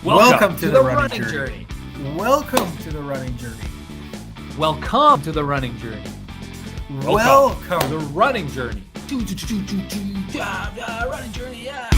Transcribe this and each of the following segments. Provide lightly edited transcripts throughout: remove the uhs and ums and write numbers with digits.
Welcome to the running journey. Welcome to the running journey. Welcome to the running journey. Welcome to the running journey. Running journey, yeah.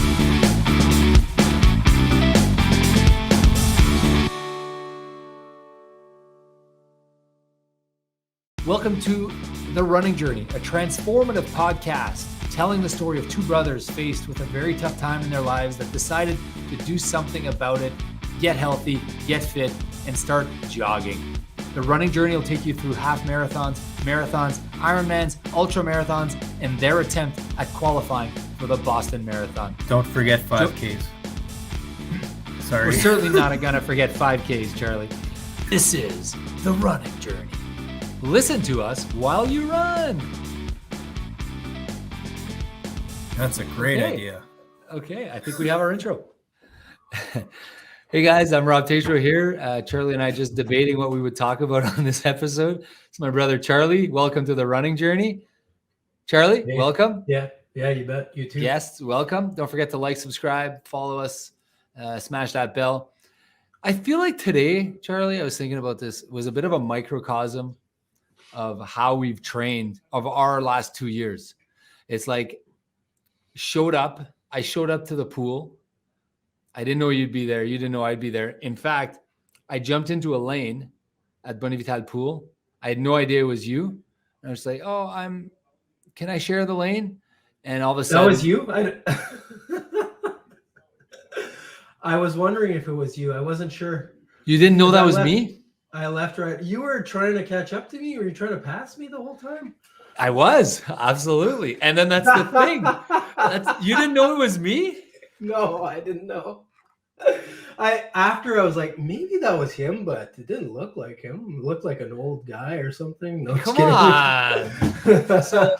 Welcome to The Running Journey, a transformative podcast telling the story of two brothers faced with a very tough time in their lives that decided to do something about it, get healthy, get fit, and start jogging. The Running Journey will take you through half marathons, Ironmans, ultramarathons, and their attempt at qualifying for the Boston Marathon. Don't forget 5Ks. Sorry. We're certainly not going to forget 5Ks, Charlie. This is The Running Journey. Listen to us while you run. That's a great idea. Okay, I think we have our intro. Hey guys, I'm Rob Tatro here. Charlie and I just debating what we would talk about on this episode. It's my brother Charlie. Welcome to The Running Journey. Charlie, hey. Welcome. Yeah, you bet. You too. Yes, welcome. Don't forget to like, subscribe, follow us, smash that bell. I feel like today, Charlie, I was thinking about this, was a bit of a microcosm of how we've trained of our last 2 years. It's like I showed up to the pool. I didn't know you'd be there. You didn't know I'd be there. In fact, I jumped into a lane at Bonne Vitale pool. I had no idea it was you. And I was like, can I share the lane? And all of a sudden. That was you? I was wondering if it was you. I wasn't sure. You didn't know that was me? I left right. You were trying to catch up to me? Were you trying to pass me the whole time? I was, absolutely. And then that's the thing. You didn't know it was me? No, I didn't know. After I was like, maybe that was him, but it didn't look like him. It looked like an old guy or something. No, come on. So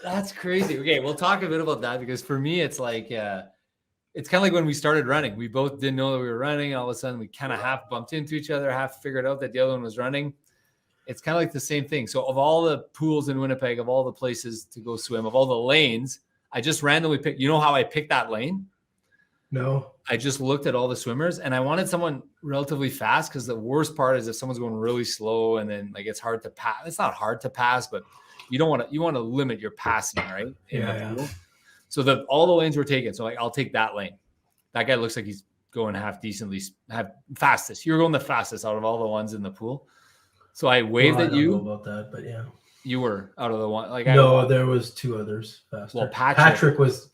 that's crazy. Okay, we'll talk a bit about that because for me, it's like, it's kind of like when we started running. We both didn't know that we were running. And all of a sudden, we kind of half bumped into each other, half figured out that the other one was running. It's kind of like the same thing. So of all the pools in Winnipeg, of all the places to go swim, of all the lanes, I just randomly picked. You know how I picked that lane? No. I just looked at all the swimmers and I wanted someone relatively fast because the worst part is if someone's going really slow and then like it's hard to pass. It's not hard to pass, but you want to limit your passing, right? Yeah. So all the lanes were taken. So like I'll take that lane. That guy looks like he's going fastest. You're going the fastest out of all the ones in the pool. So I waved at you. I don't know about that, but yeah. You were out of the one. Like there was two others faster. Well, Patrick was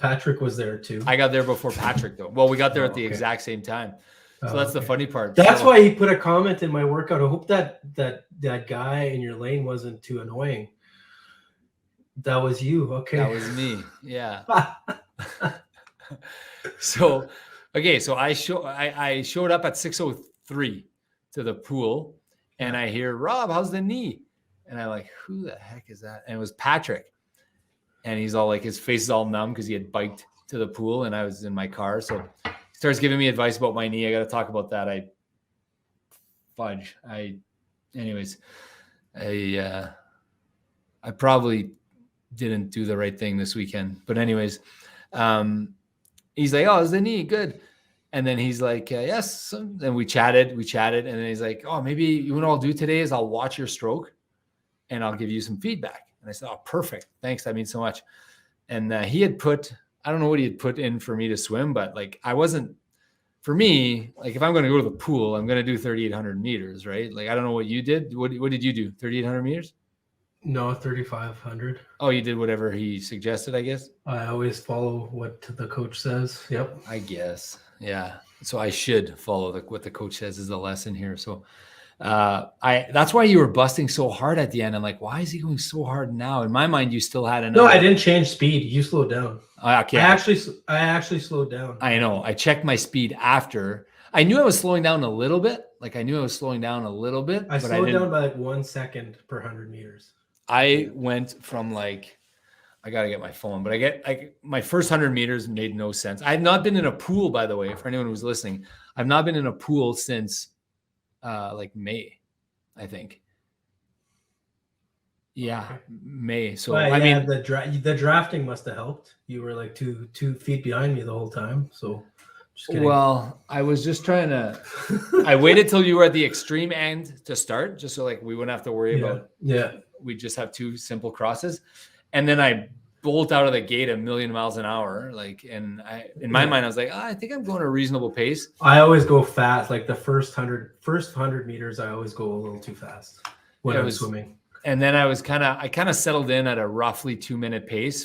there too. I got there before Patrick though. Well, we got there at the exact same time. So that's the funny part. That's why he put a comment in my workout. I hope that guy in your lane wasn't too annoying. That was you. Okay. That was me. Yeah. So I showed up at 6:03 to the pool and I hear, Rob, how's the knee? And I'm like, who the heck is that? And it was Patrick. And he's all like, his face is all numb because he had biked to the pool and I was in my car. So he starts giving me advice about my knee. I got to talk about that. I probably didn't do the right thing this weekend. But anyways, he's like, oh, is the knee good? And then he's like, yes. And we chatted. And then he's like, oh, maybe what I'll do today is I'll watch your stroke and I'll give you some feedback. And I said, oh, perfect. Thanks. That means so much. And he had I don't know what he had put in for me to swim, but like for me, like if I'm going to go to the pool, I'm going to do 3,800 meters, right? Like, I don't know what you did. What did you do? 3,800 meters? No, 3,500. Oh, you did whatever he suggested, I guess. I always follow what the coach says. Yep. I guess. Yeah. So I should follow what the coach says is the lesson here. So that's why you were busting so hard at the end. I'm like, why is he going so hard now? In my mind, you still had No, I didn't change speed. You slowed down. Okay. I actually slowed down. I know. I checked my speed after. I knew I was slowing down a little bit. I slowed down by like 1 second per 100 meters. I went from I got to get my phone, but my first 100 meters made no sense. I have not been in a pool, by the way, for anyone who's listening. I've not been in a pool since May, I think. Yeah, okay. May. So I mean, the drafting must have helped. You were like two feet behind me the whole time. So Just kidding. Well, I was just trying to. I waited till you were at the extreme end to start, just so like we wouldn't have to worry about. Yeah. We just have 2 simple crosses, and then I bolt out of the gate 1,000,000 miles an hour. Like, and in my mind, I was like, I think I'm going a reasonable pace. I always go fast. Like the first 100 meters, I always go a little too fast when I'm swimming. And then I kind of settled in at a roughly 2-minute pace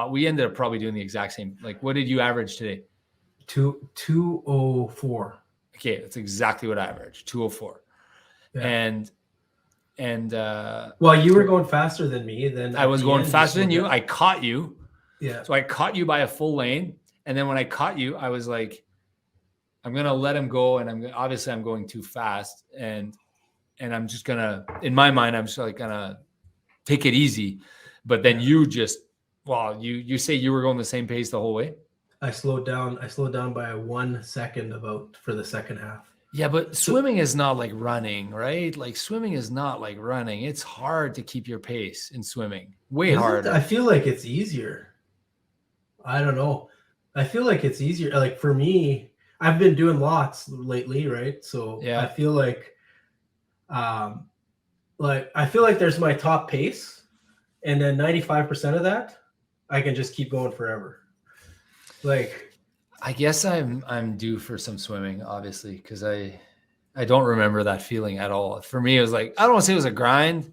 we ended up probably doing the exact same. Like, what did you average today? 2:04. Okay. That's exactly what I averaged. 2:04. Yeah. And well, you were going faster than me. Then I was going faster than you. I caught you. Yeah. So I caught you by a full lane. And then when I caught you, I was like, I'm going to let him go. And obviously I'm going too fast. And I'm just going to, in my mind, I'm just like going to take it easy. But then you just, you say you were going the same pace the whole way. I slowed down by 1 second for the second half. Yeah, but swimming is not like running, right? Like swimming is not like running. It's hard to keep your pace in swimming. Way harder. I feel like it's easier. I don't know. I feel like it's easier. Like for me, I've been doing lots lately, right? So yeah. I feel like there's my top pace, and then 95% of that, I can just keep going forever. Like, I guess I'm due for some swimming, obviously, because I don't remember that feeling at all. For me, it was like, I don't want to say it was a grind,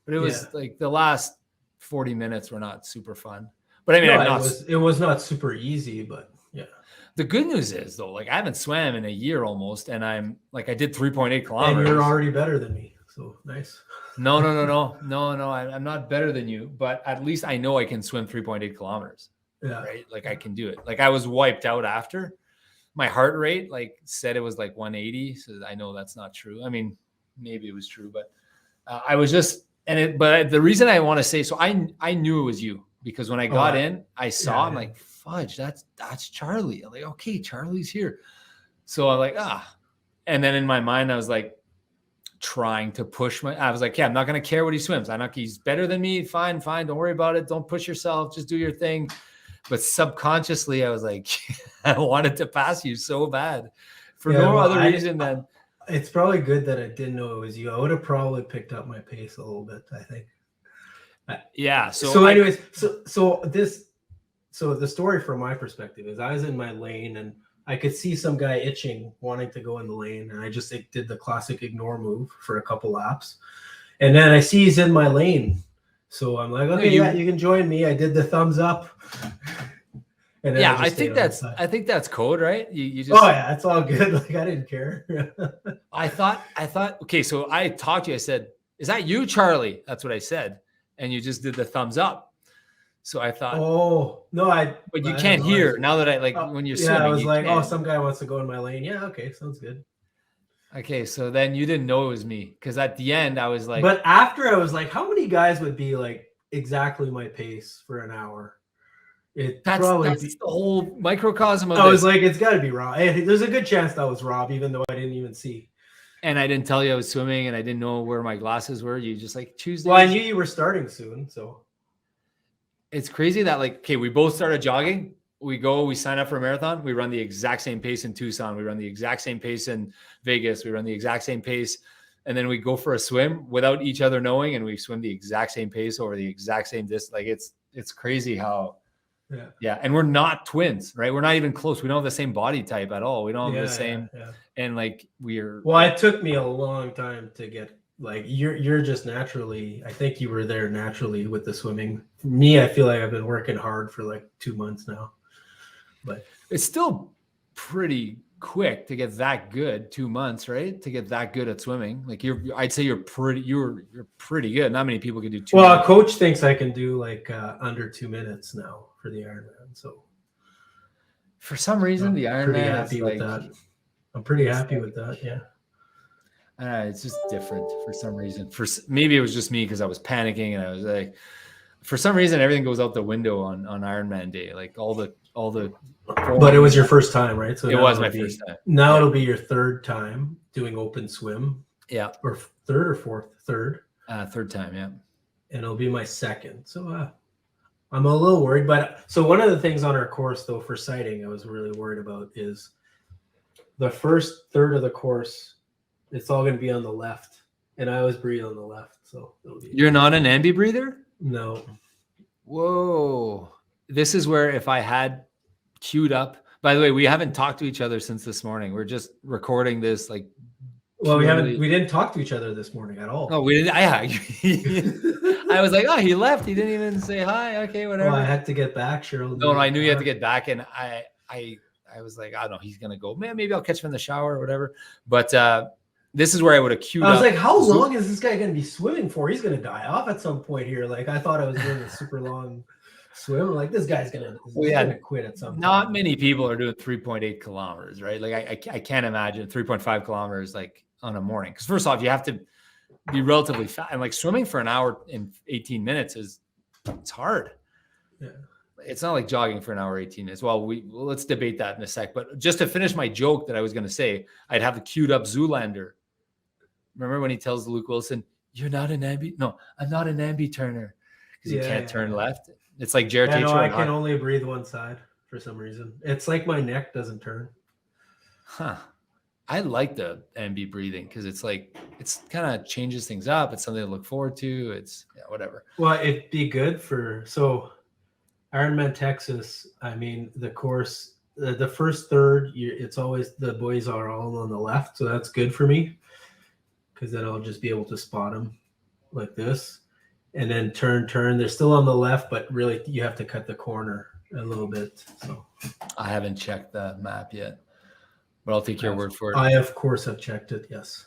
but it was like the last 40 minutes were not super fun. But I mean, it was not super easy, but yeah. The good news is though, like I haven't swam in a year almost, and I'm like, I did 3.8 kilometers. And you're already better than me, so nice. No. I'm not better than you, but at least I know I can swim 3.8 kilometers. Yeah. Right. Like I can do it. Like I was wiped out after. My heart rate said it was like 180. So I know that's not true. I mean, maybe it was true, but I was just, but the reason I want to say, so I knew it was you because when I got in, I saw, I'm like, fudge, that's Charlie. I'm like, okay, Charlie's here. So I'm like, and then in my mind, I was like trying to push I was like, I'm not going to care what he swims. He's better than me. Fine. Don't worry about it. Don't push yourself. Just do your thing. But subconsciously, I was like, I wanted to pass you so bad for no other reason than. It's probably good that I didn't know it was you. I would have probably picked up my pace a little bit, I think. Yeah. So anyways, so the story from my perspective is I was in my lane and I could see some guy itching, wanting to go in the lane. And I just did the classic ignore move for a couple laps. And then I see he's in my lane. So I'm like, okay, you can join me. I did the thumbs up. And I think that's code, right? You just. Oh yeah, it's all good. Like I didn't care. I thought. Okay, so I talked to you. I said, "Is that you, Charlie?" That's what I said, and you just did the thumbs up. So I thought. Oh no, But you can't hear now that when you're swimming. I was like, some guy wants to go in my lane. Yeah, okay, sounds good. Okay, so then you didn't know it was me because at the end I was like. But after I was like, how many guys would be like exactly my pace for an hour? That's the whole microcosm of I was like, it's got to be Rob. Hey, there's a good chance that was Rob, even though I didn't even see. And I didn't tell you I was swimming, and I didn't know where my glasses were. You just like Tuesday. Well, I knew you were starting soon, so. It's crazy that we both started jogging. We sign up for a marathon. We run the exact same pace in Tucson. We run the exact same pace in Vegas. We run the exact same pace. And then we go for a swim without each other knowing. And we swim the exact same pace over the exact same distance. Like it's crazy how, yeah. And we're not twins, right? We're not even close. We don't have the same body type at all. We don't have the same. Yeah. And well, it took me a long time to get you're just naturally, I think you were there naturally with the swimming. For me, I feel like I've been working hard for 2 months now. But it's still pretty quick to get that good. 2 months, right? To get that good at swimming. I'd say you're pretty good. Not many people can do 2 minutes. Well, a coach thinks I can do under 2 minutes now for the Ironman. So for some reason, the Ironman I'm pretty happy with that. Yeah. It's just different for some reason. Maybe it was just me because I was panicking and I was like, for some reason, everything goes out the window on Ironman day. But it was your first time, right? So it was my first time. Now it'll be your third time doing open swim. Yeah. Or third or fourth? Third. Third time, yeah. And it'll be my second. So I'm a little worried. But so one of the things on our course, though, for sighting, I was really worried about is the first third of the course, it's all going to be on the left, and I always breathe on the left. So it'll be. You're not an ambi breather? No. Whoa. This is where if I had queued up, by the way, we haven't talked to each other since this morning. We're just recording this like. Well, we didn't talk to each other this morning at all. No, we didn't. I was like, oh, he left. He didn't even say hi. Okay, whatever. Well, I had to get back, Cheryl. No, I knew you had to get back, and I was like, I don't know, he's gonna go. Man, maybe I'll catch him in the shower or whatever. But this is where I would have queued up. I was like, how long is this guy going to be swimming for? He's going to die off at some point here. Like, I thought I was doing a super long swim. Like, this guy's going to quit at some point. Not many people are doing 3.8 kilometers, right? Like, I can't imagine 3.5 kilometers like on a morning. Because first off, you have to be relatively fast. And like swimming for an hour and 18 minutes it's hard. Yeah. It's not like jogging for an hour 18 minutes. Well, let's debate that in a sec. But just to finish my joke that I was going to say, I'd have the queued up Zoolander. Remember when he tells Luke Wilson, "You're not an ambi"? No, I'm not an ambi turner because you can't turn left. It's like Jared Tature. No, I can only breathe one side for some reason. It's like my neck doesn't turn. Huh. I like the ambi breathing because it's like it's kind of changes things up. It's something to look forward to. It's whatever. Well, it'd be good for Ironman Texas. I mean, the course, the first third, it's always the boys are all on the left, so that's good for me. Because then I'll just be able to spot them like this. And then turn. They're still on the left, but really you have to cut the corner a little bit. So I haven't checked the map yet, but I'll take your word for it. I, of course, have checked it, yes.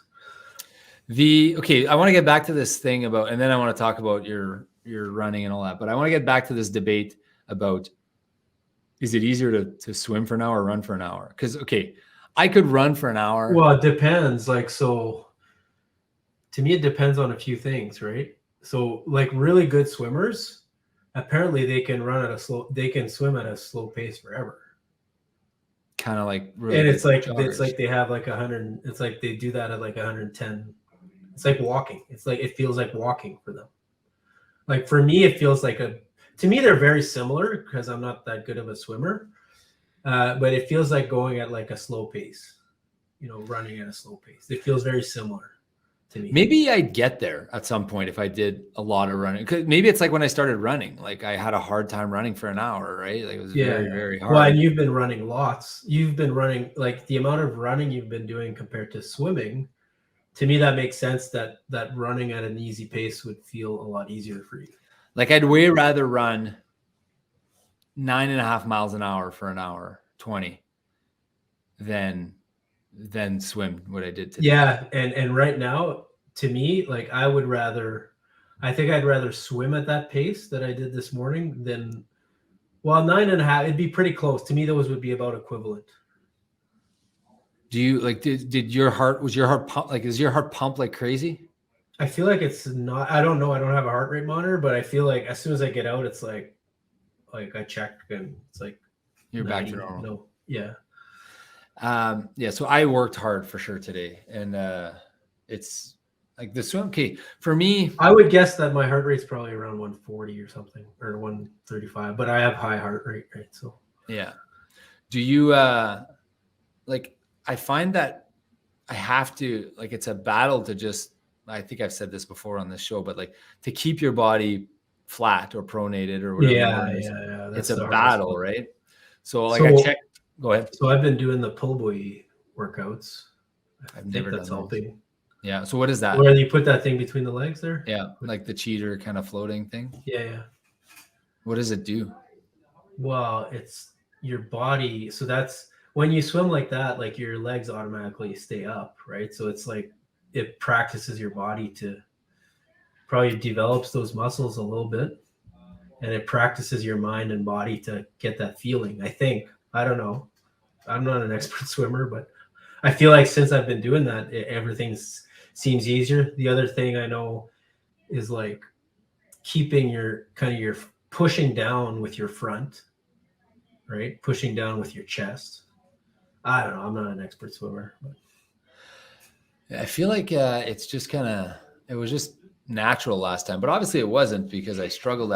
I want to get back to this thing about, and then I want to talk about your running and all that, but I want to get back to this debate about, is it easier to swim for an hour or run for an hour? Because, I could run for an hour. Well, it depends. To me, it depends on a few things, right? So, like really good swimmers, apparently they can swim at a slow pace forever. Kind of like, really, and it's like they have like 100. It's like they do that at like 110. It's like walking. It's like it feels like walking for them. Like for me, it feels like to me they're very similar because I'm not that good of a swimmer, but it feels like going at like a slow pace. Running at a slow pace. It feels very similar. To me. Maybe I'd get there at some point if I did a lot of running. Maybe it's like when I started running, like I had a hard time running for an hour, right? Like it was very, very hard. Well, and you've been running lots. You've been running, like the amount of running you've been doing compared to swimming. To me, that makes sense that running at an easy pace would feel a lot easier for you. Like I'd way rather run 9.5 miles an hour for an hour 20 than swim what I did today. Yeah, and right now, to me, like I think I'd rather swim at that pace that I did this morning than 9.5. It'd be pretty close. To me, those would be about equivalent. Do you like did your heart pump, like is your heart pump like crazy? I feel like it's not. I don't know. I don't have a heart rate monitor, but I feel like as soon as I get out, it's like I check and it's like you're 90, back to normal. No, yeah. So I worked hard for sure today, and it's like the swim. Okay, for me, I would guess that my heart rate's probably around 140 or something, or 135. But I have high heart rate, right? So yeah. Do you like? I find that I have to like. It's a battle to just. I think I've said this before on this show, but like to keep your body flat or pronated or whatever. Yeah. It's a battle, right? So like I check. Go ahead. So I've been doing the pull buoy workouts. I've never done helping. Those. Yeah. So what is that? Where you put that thing between the legs there? Yeah, like the cheater kind of floating thing. Yeah. What does it do? Well, it's your body. So that's when you swim like that, like your legs automatically stay up, right? So it's like it practices your body to probably develops those muscles a little bit, and it practices your mind and body to get that feeling. I think. I don't know. I'm not an expert swimmer, but I feel like since I've been doing that, everything seems easier. The other thing I know is like keeping your pushing down with your front, right? Pushing down with your chest. I don't know. I'm not an expert swimmer. But. I feel like it's just it was just natural last time, but obviously it wasn't because I struggled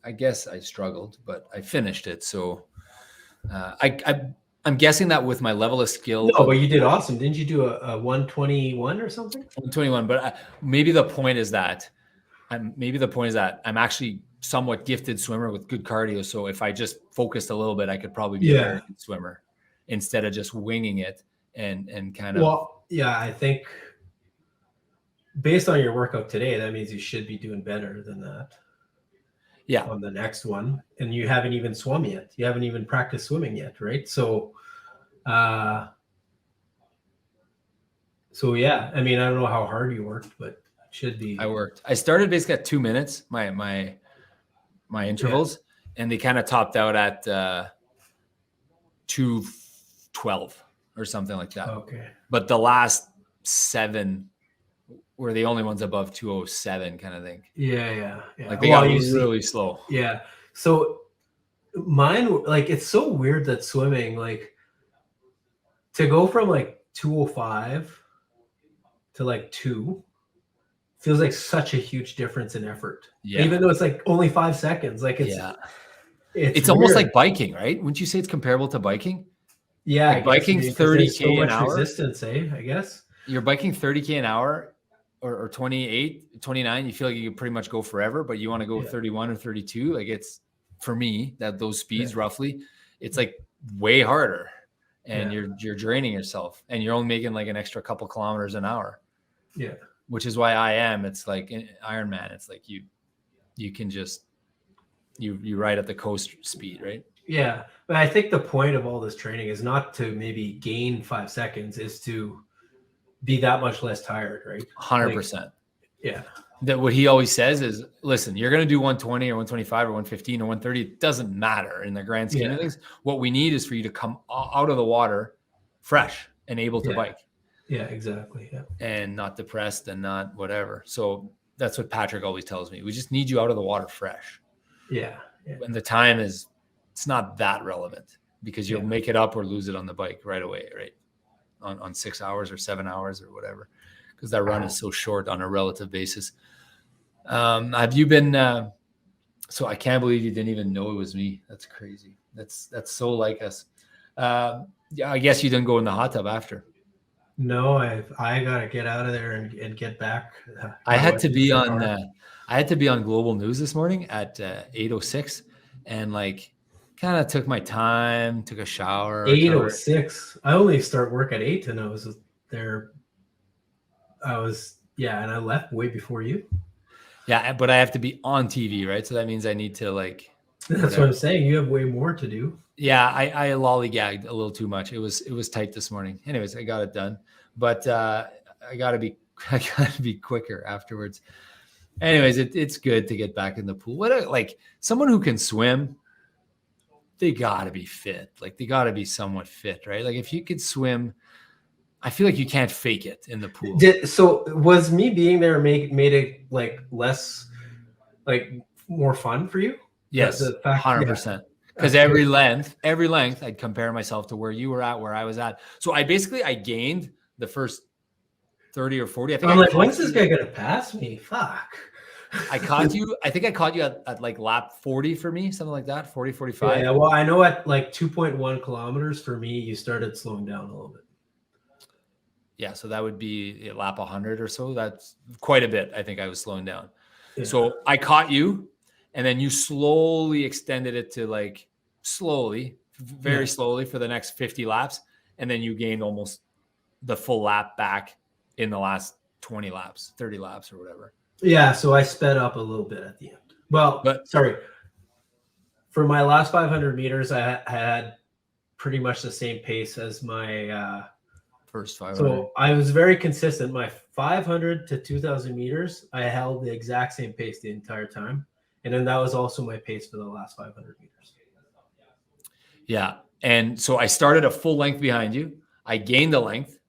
I guess I struggled, but I finished it. So I'm guessing that with my level of skill. No, but you did awesome. Didn't you do a 121 or something? 121. But maybe the point is that I'm actually somewhat gifted swimmer with good cardio. So if I just focused a little bit, I could probably be a very good swimmer instead of just winging it and kind of. Well, yeah, I think based on your workout today, that means you should be doing better than that. Yeah. On the next one, and you haven't even swum yet. You haven't even practiced swimming yet, right? So yeah. I mean, I don't know how hard you worked, but it should be. I worked. I started basically at 2 minutes. My intervals, and they kind of topped out at 2:12 or something like that. Okay. But the last 7 were the only ones above 2:07 kind of thing. Yeah. Like they got really slow. Yeah. So mine, like, it's so weird that swimming, like, to go from like 2:05 to like 2 feels like such a huge difference in effort. Yeah. Even though it's like only 5 seconds. Like it's almost like biking, right? Wouldn't you say it's comparable to biking? Yeah. Like biking 30K an hour. Resistance, I guess. You're biking 30K an hour or 28, 29. You feel like you can pretty much go forever, but you want to go 31 or 32. Like it's, for me, that those speeds roughly, it's like way harder. And you're draining yourself, and you're only making like an extra couple kilometers an hour. Yeah. Which is why it's like Ironman. It's like you can just, you ride at the coast speed, right? Yeah. But I think the point of all this training is not to maybe gain 5 seconds, is to be that much less tired, right? 100%. Yeah. That what he always says is, listen, you're going to do 120 or 125 or 115 or 130. It doesn't matter in the grand scheme of things. What we need is for you to come out of the water fresh and able to bike. Yeah, exactly. Yeah. And not depressed and not whatever. So that's what Patrick always tells me. We just need you out of the water fresh. Yeah. And the time it's not that relevant, because you'll make it up or lose it on the bike right away, right? On 6 hours or 7 hours or whatever, because that run is so short on a relative basis. Have you been, so I can't believe you didn't even know it was me. That's crazy. That's so like us. Yeah, I guess you didn't go in the hot tub after. No, I got to get out of there and get back. I had to be on Global News this morning at 8:06, and like kind of took my time, took a shower. 8:06. I only start work at 8, and I was there. And I left way before you. Yeah, but I have to be on TV, right? So that means I need to like. That's what I'm saying. You have way more to do. Yeah, I lollygagged a little too much. It was tight this morning. Anyways, I got it done, but I gotta be quicker afterwards. Anyways, it's good to get back in the pool. Like someone who can swim, they gotta be fit. Like they gotta be somewhat fit, right? Like if you could swim, I feel like you can't fake it in the pool. So was me being there made it like less, like more fun for you? Yes, 100%. Because every length, I'd compare myself to where you were at, where I was at. So I gained the first 30 or 40. I think I'm like, when's this guy gonna pass me? Fuck. I caught you. I think I caught you at like lap 40 for me, something like that, 40, 45. Yeah, well, I know at like 2.1 kilometers for me, you started slowing down a little bit. Yeah, so that would be lap 100 or so. That's quite a bit. I think I was slowing down. Yeah. So I caught you, and then you slowly extended it to like very slowly for the next 50 laps. And then you gained almost the full lap back in the last 20 laps, 30 laps or whatever. Yeah, so I sped up a little bit at the end. Well, sorry. For my last 500 meters, I had pretty much the same pace as my first 500. So I was very consistent. My 500 to 2,000 meters, I held the exact same pace the entire time. And then that was also my pace for the last 500 meters. Yeah. And so I started a full length behind you. I gained the length.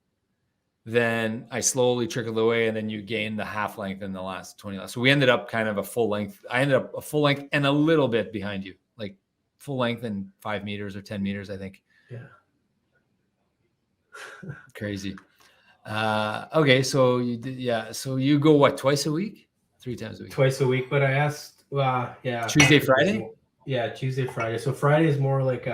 Then I slowly trickled away, and then you gained the half length in the last 20 laps. So we ended up kind of a full length. I ended up a full length and a little bit behind you, like full length and 5 meters or 10 meters, I think. Yeah. Crazy. Okay. So you did, yeah. So you go what, twice a week? 3 times a week? Twice a week, but I asked, yeah. Tuesday, Friday? Yeah, Tuesday, Friday. So Friday is more like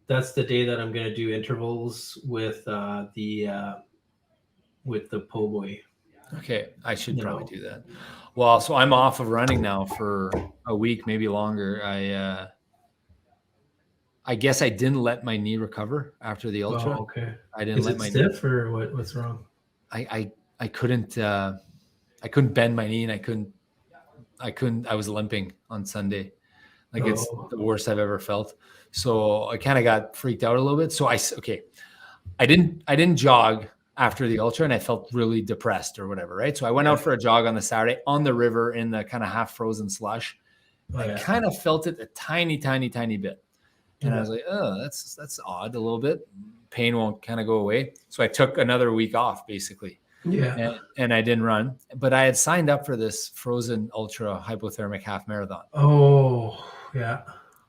That's the day that I'm going to do intervals with the po' boy. Okay, I should probably do that. Well, so I'm off of running now for a week, maybe longer. I guess I didn't let my knee recover after the ultra. Oh, okay. I didn't Is let it my stiff or what's wrong? I couldn't bend my knee, and I was limping on Sunday. Like it's the worst I've ever felt. So I kind of got freaked out a little bit. So I didn't jog after the ultra, and I felt really depressed or whatever, right? So I went out for a jog on the Saturday on the river in the kind of half frozen slush. I kind of felt it a tiny bit. And I was like, oh, that's odd a little bit. Pain won't kind of go away. So I took another week off basically. Yeah. And I didn't run, but I had signed up for this frozen ultra hypothermic half marathon. Oh, yeah.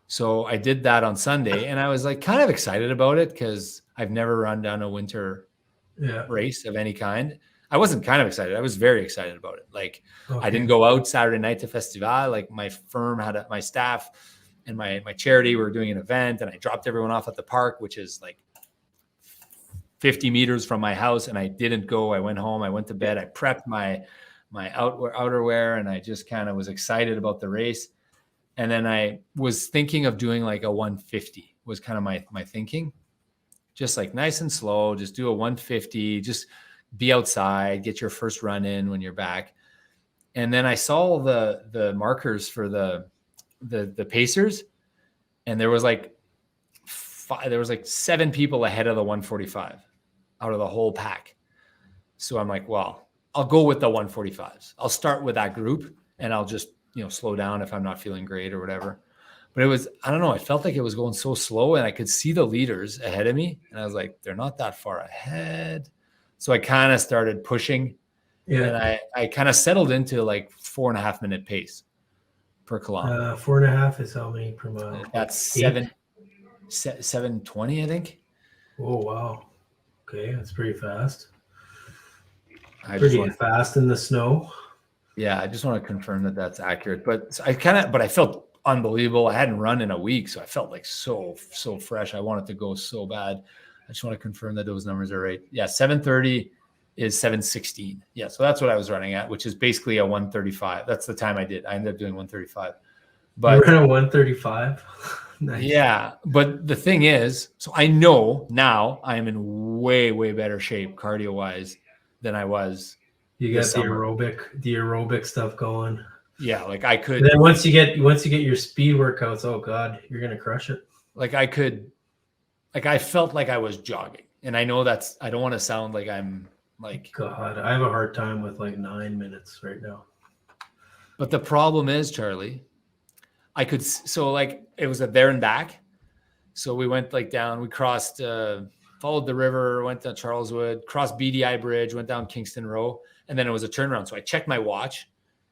So I did that on Sunday, and I was like kind of excited about it because I've never run down a winter race of any kind. I wasn't kind of excited. I was very excited about it. Like I didn't go out Saturday night to Festival. Like my firm had my staff and my charity were doing an event, and I dropped everyone off at the park, which is like 50 meters from my house. And I didn't go. I went home. I went to bed. I prepped my outerwear, and I just kind of was excited about the race. And then I was thinking of doing like a 150 was kind of my thinking. Just like nice and slow, just do a 150, just be outside, get your first run in when you're back. And then I saw the markers for the pacers, and there was like 7 people ahead of the 145 out of the whole pack. So I'm like, well, I'll go with the 145s. I'll start with that group, and I'll just, slow down if I'm not feeling great or whatever. But it was, I don't know, I felt like it was going so slow, and I could see the leaders ahead of me, and I was like, they're not that far ahead. So I kind of started pushing, and I kind of settled into like 4.5 minute pace per kilometer. 4.5 is how many per mile? That's 720, I think. Oh, wow. Okay, that's pretty fast. Pretty fast in the snow. Yeah, I just want to confirm that that's accurate. But I felt unbelievable. I hadn't run in a week, so I felt like so fresh. I wanted to go so bad. I just want to confirm that those numbers are right. Yeah, 7:30 is 7:16. Yeah, so that's what I was running at, which is basically a 1:35. That's the time I did. I ended up doing 1:35. But you ran a 1:35. Nice. Yeah, but the thing is, so I know now I am in way better shape cardio-wise than I was. You got the aerobic stuff going. Yeah, like I could. And then once you get your speed workouts, oh God, you're gonna crush it. Like I felt like I was jogging, and I know I don't want to sound like I'm like. God, I have a hard time with like 9 minutes right now. But the problem is, Charlie, it was a there and back. So we went like down, we crossed, followed the river, went to Charleswood, crossed BDI Bridge, went down Kingston Row, and then it was a turnaround. So I checked my watch,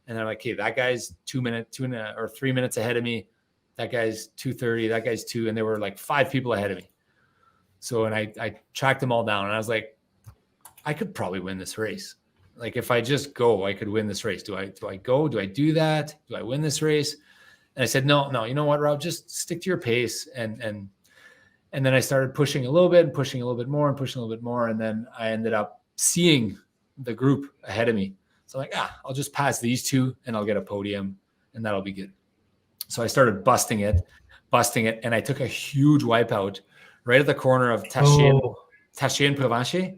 and I'm like, okay, that guy's 3 minutes ahead of me. That guy's 2:30, that guy's 2, and there were like 5 people ahead of me. So, and I tracked them all down, and I was like, I could probably win this race. Like if I just go, I could win this race. Do I go? Do I do that? Do I win this race? And I said, no, you know what, Rob, just stick to your pace. And then I started pushing a little bit and pushing a little bit more and pushing a little bit more. And then I ended up seeing the group ahead of me. So I'm like, I'll just pass these 2 and I'll get a podium and that'll be good. So I started busting it. And I took a huge wipeout right at the corner of Taché and Provencher.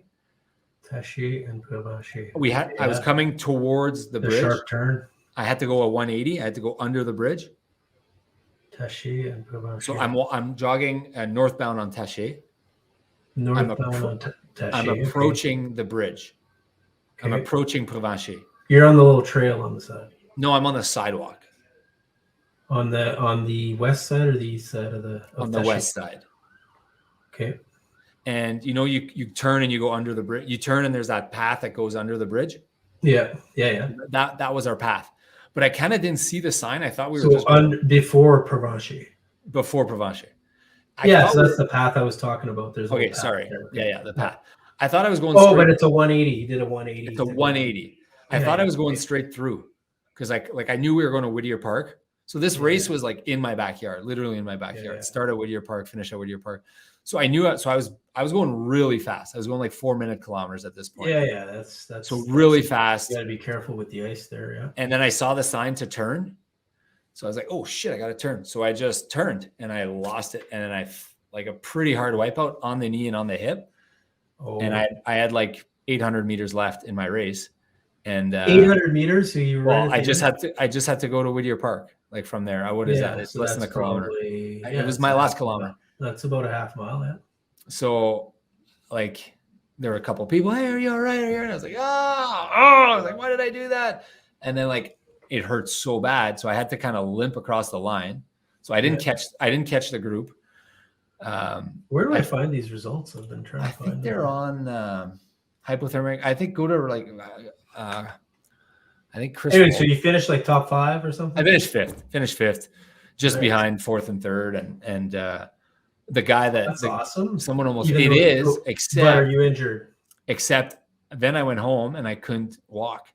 Taché and Provencher. I was coming towards the bridge. Sharp turn. I had to go a 180. I had to go under the bridge. Taché and Provencher. So I'm jogging northbound on Taché. I'm approaching the bridge. Okay. I'm approaching Provencher. You're on the little trail on the side. No, I'm on the sidewalk. On the west side or the east side of on the west side. Okay. And you turn and you go under the bridge. You turn and there's that path that goes under the bridge. Yeah. That was our path. But I kind of didn't see the sign. I thought we were before Provencher. Before Provencher. So that's the path I was talking about. There's okay, sorry. Yeah, the path. I thought I was going. Oh, but it's a 180. You did a 180. It's a 180. I thought I was going straight through because I knew we were going to Whittier Park, So this race was like in my backyard, literally in my backyard. Start at Whittier Park, finish at Whittier Park. So I knew it. So I was going really fast. I was going like 4-minute kilometers at this point. Yeah. That's so really fast. You got to be careful with the ice there. Yeah. And then I saw the sign to turn. So I was like, oh shit, I got to turn. So I just turned and I lost it. And then I like a pretty hard wipeout on the knee and on the hip. Oh. And I had like 800 meters left in my race. And 800 meters. So you well, I just had to go to Whittier Park. Like from there, what is that? It's so less than a kilometer. It was my last kilometer. That's about a half mile. Yeah. So like there were a couple of people, hey, are you all right? And I was like, I was like, why did I do that? And then like it hurt so bad. So I had to kind of limp across the line. So I didn't catch the group. Where do I find these results? I've been trying to find them. They're on hypothermic. I think go to like I think Chris. Anyway, so you finished like top 5 or something? I finished fifth, just behind 4th and 3rd. And the guy that's awesome. Someone almost, it is, except. But are you injured? Except then I went home and I couldn't walk.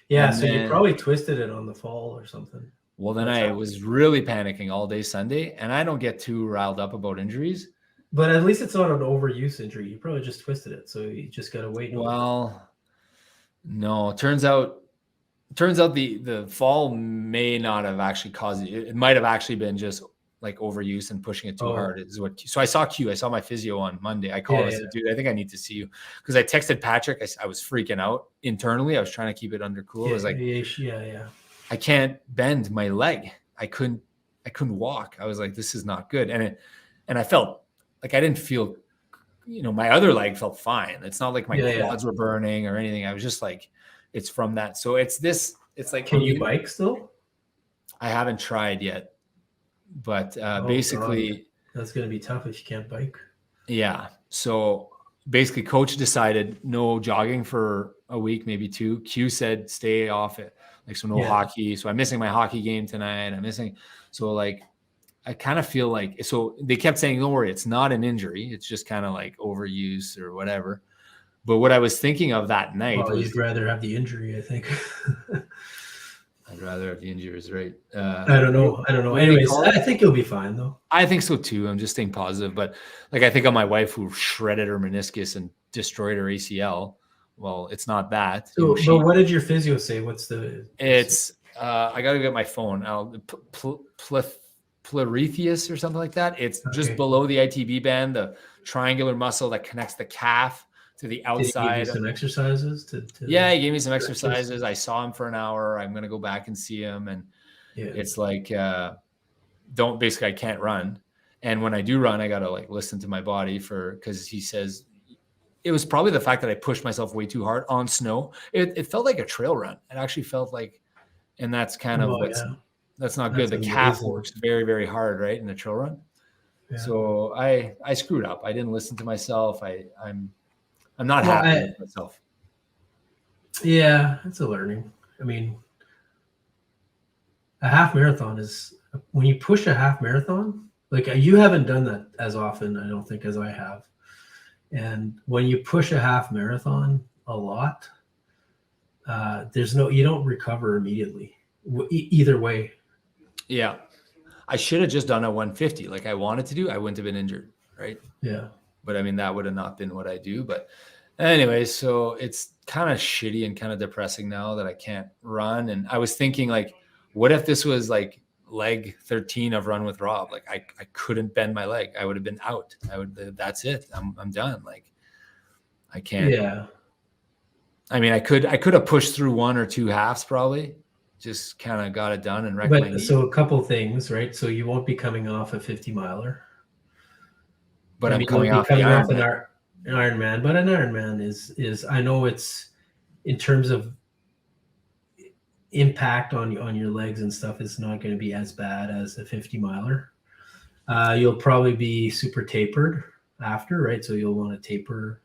Yeah. And so you probably twisted it on the fall or something. Well, then I was really panicking all day Sunday, and I don't get too riled up about injuries. But at least it's not an overuse injury. You probably just twisted it. So you just got to wait. Well, no, turns out the fall may not have actually caused it. It might have actually been just like overuse and pushing it too hard is what. So I saw my physio on Monday. I called and said, dude, I think I need to see you, because I texted Patrick. I was freaking out internally. I was trying to keep it under cool. I was like, I can't bend my leg. I couldn't walk. I was like, this is not good. And I felt like I didn't feel, my other leg felt fine. It's not like my quads were burning or anything. I was just like, it's from that. So it's like, can you bike still? I haven't tried yet, but basically God. That's going to be tough if you can't bike. Yeah. So basically coach decided no jogging for a week, maybe 2. Q said, stay off it. Like, so no hockey. So I'm missing my hockey game tonight. So like, I kind of feel like, so they kept saying, don't worry, it's not an injury. It's just kind of like overuse or whatever. But what I was thinking of that night was, you'd rather have the injury, I think. I'd rather have the injuries, right? I don't know. Anyways, I think you'll be fine though. I think so too. I'm just staying positive. But like, I think of my wife who shredded her meniscus and destroyed her ACL. Well, it's not that. So, but what did your physio say? It's I got to get my phone. Pleurethius or something like that. It's just below the ITB band, the triangular muscle that connects the calf to the outside. Did he give you some exercises? Yeah, he gave me some exercises. I saw him for an hour. I'm going to go back and see him. And it's like, I can't run. And when I do run, I got to like listen to my body because he says it was probably the fact that I pushed myself way too hard on snow. It felt like a trail run. It actually felt like, and that's kind of that's not good. The calf works very, very hard, right, in the trail run. Yeah. So I screwed up. I didn't listen to myself. I'm not happy with myself. Yeah, it's a learning. I mean, a half marathon is, when you push a half marathon, like you haven't done that as often, I don't think, as I have. And when you push a half marathon a lot, you don't recover immediately either way. Yeah. I should have just done a 150 like I wanted to do. I wouldn't have been injured, right? Yeah. But I mean, that would have not been what I do. But anyway, so it's kind of shitty and kind of depressing now that I can't run. And I was thinking, like, what if this was like leg 13 of Run with Rob? Like I couldn't bend my leg. I would have been out. That's it. I'm done. Like I can't. Yeah. I mean, I could have pushed through 1 or 2 halves probably. Just kind of got it done and wrecked my knee. So a couple things, right? So you won't be coming off a 50 miler. But I'm coming off an Ironman. But an Ironman is I know it's, in terms of impact on your legs and stuff, it's not going to be as bad as a 50 miler. You'll probably be super tapered after, right? So you'll want to taper.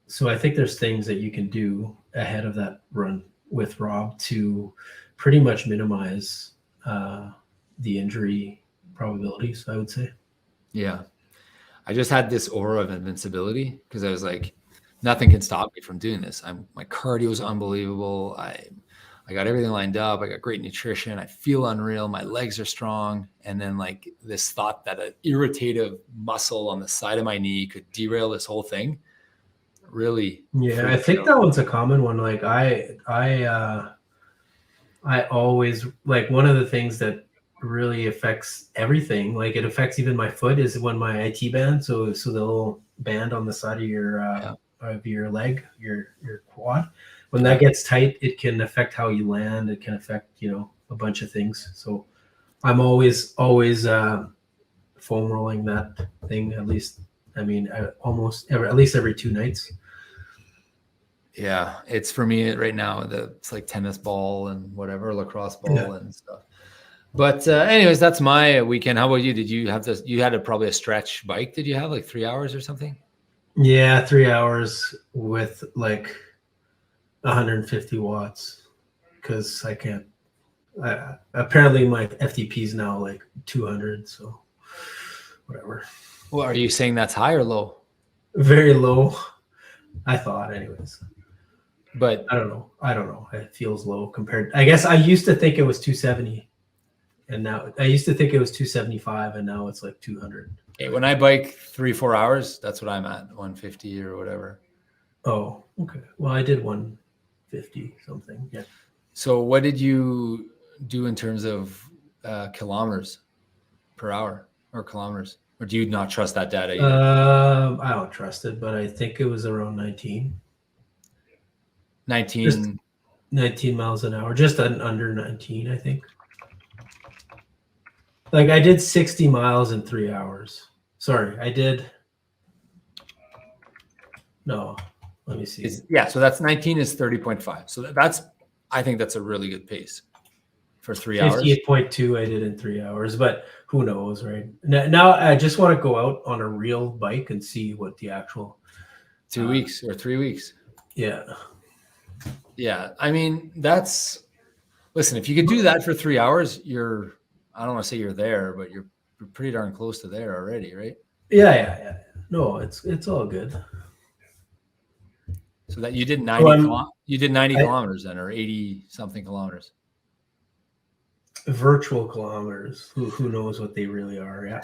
So I think there's things that you can do ahead of that Run with Rob to pretty much minimize the injury probabilities, I would say. Yeah. I just had this aura of invincibility because I was like, nothing can stop me from doing this. My cardio is unbelievable. I I got everything lined up. I got great nutrition. I feel unreal. My legs are strong. And then like this thought that an irritative muscle on the side of my knee could derail this whole thing really. Yeah, I think that one's a common one. Like I always, like, one of the things that really affects everything, like it affects even my foot, is when my IT band, so the little band on the side of your leg, your quad, when that gets tight, it can affect how you land. It can affect, a bunch of things. So I'm always foam rolling that thing, at least, at least every 2 nights. Yeah, it's for me right now. It's like tennis ball and whatever, lacrosse ball and stuff. But anyways, that's my weekend. How about you? Did you have this? You had probably a stretch bike. Did you have like 3 hours or something? Yeah, 3 hours with like 150 watts, because I can't. Apparently, my FTP is now like 200. So whatever. Well, are you saying that's high or low? Very low, I thought, anyways. But I don't know. It feels low compared. I guess I used to think it was 270, and now I used to think it was 275, and now it's like 200. Okay, when I bike 3-4 hours, that's what I'm at, 150 or whatever. Oh, okay. Well, I did 150 something. Yeah. So what did you do in terms of kilometers per hour or kilometers? Or do you not trust that data yet? I don't trust it, but I think it was around 19. 19. Just 19 miles an hour, just under 19, I think. Like I did 60 miles in 3 hours. Sorry, I did. No, let me see. So that's 19 is 30.5. So I think that's a really good pace for 3 hours. 58.2 I did in 3 hours, but who knows, right? Now I just want to go out on a real bike and see what the actual 2 weeks or 3 weeks. Yeah. Yeah. I mean, listen, if you could do that for 3 hours, I don't want to say you're there, but you're pretty darn close to there already, right? Yeah. No, it's all good. So that you did 90 kilometers then, or 80 something kilometers. Virtual kilometers. Who knows what they really are? Yeah.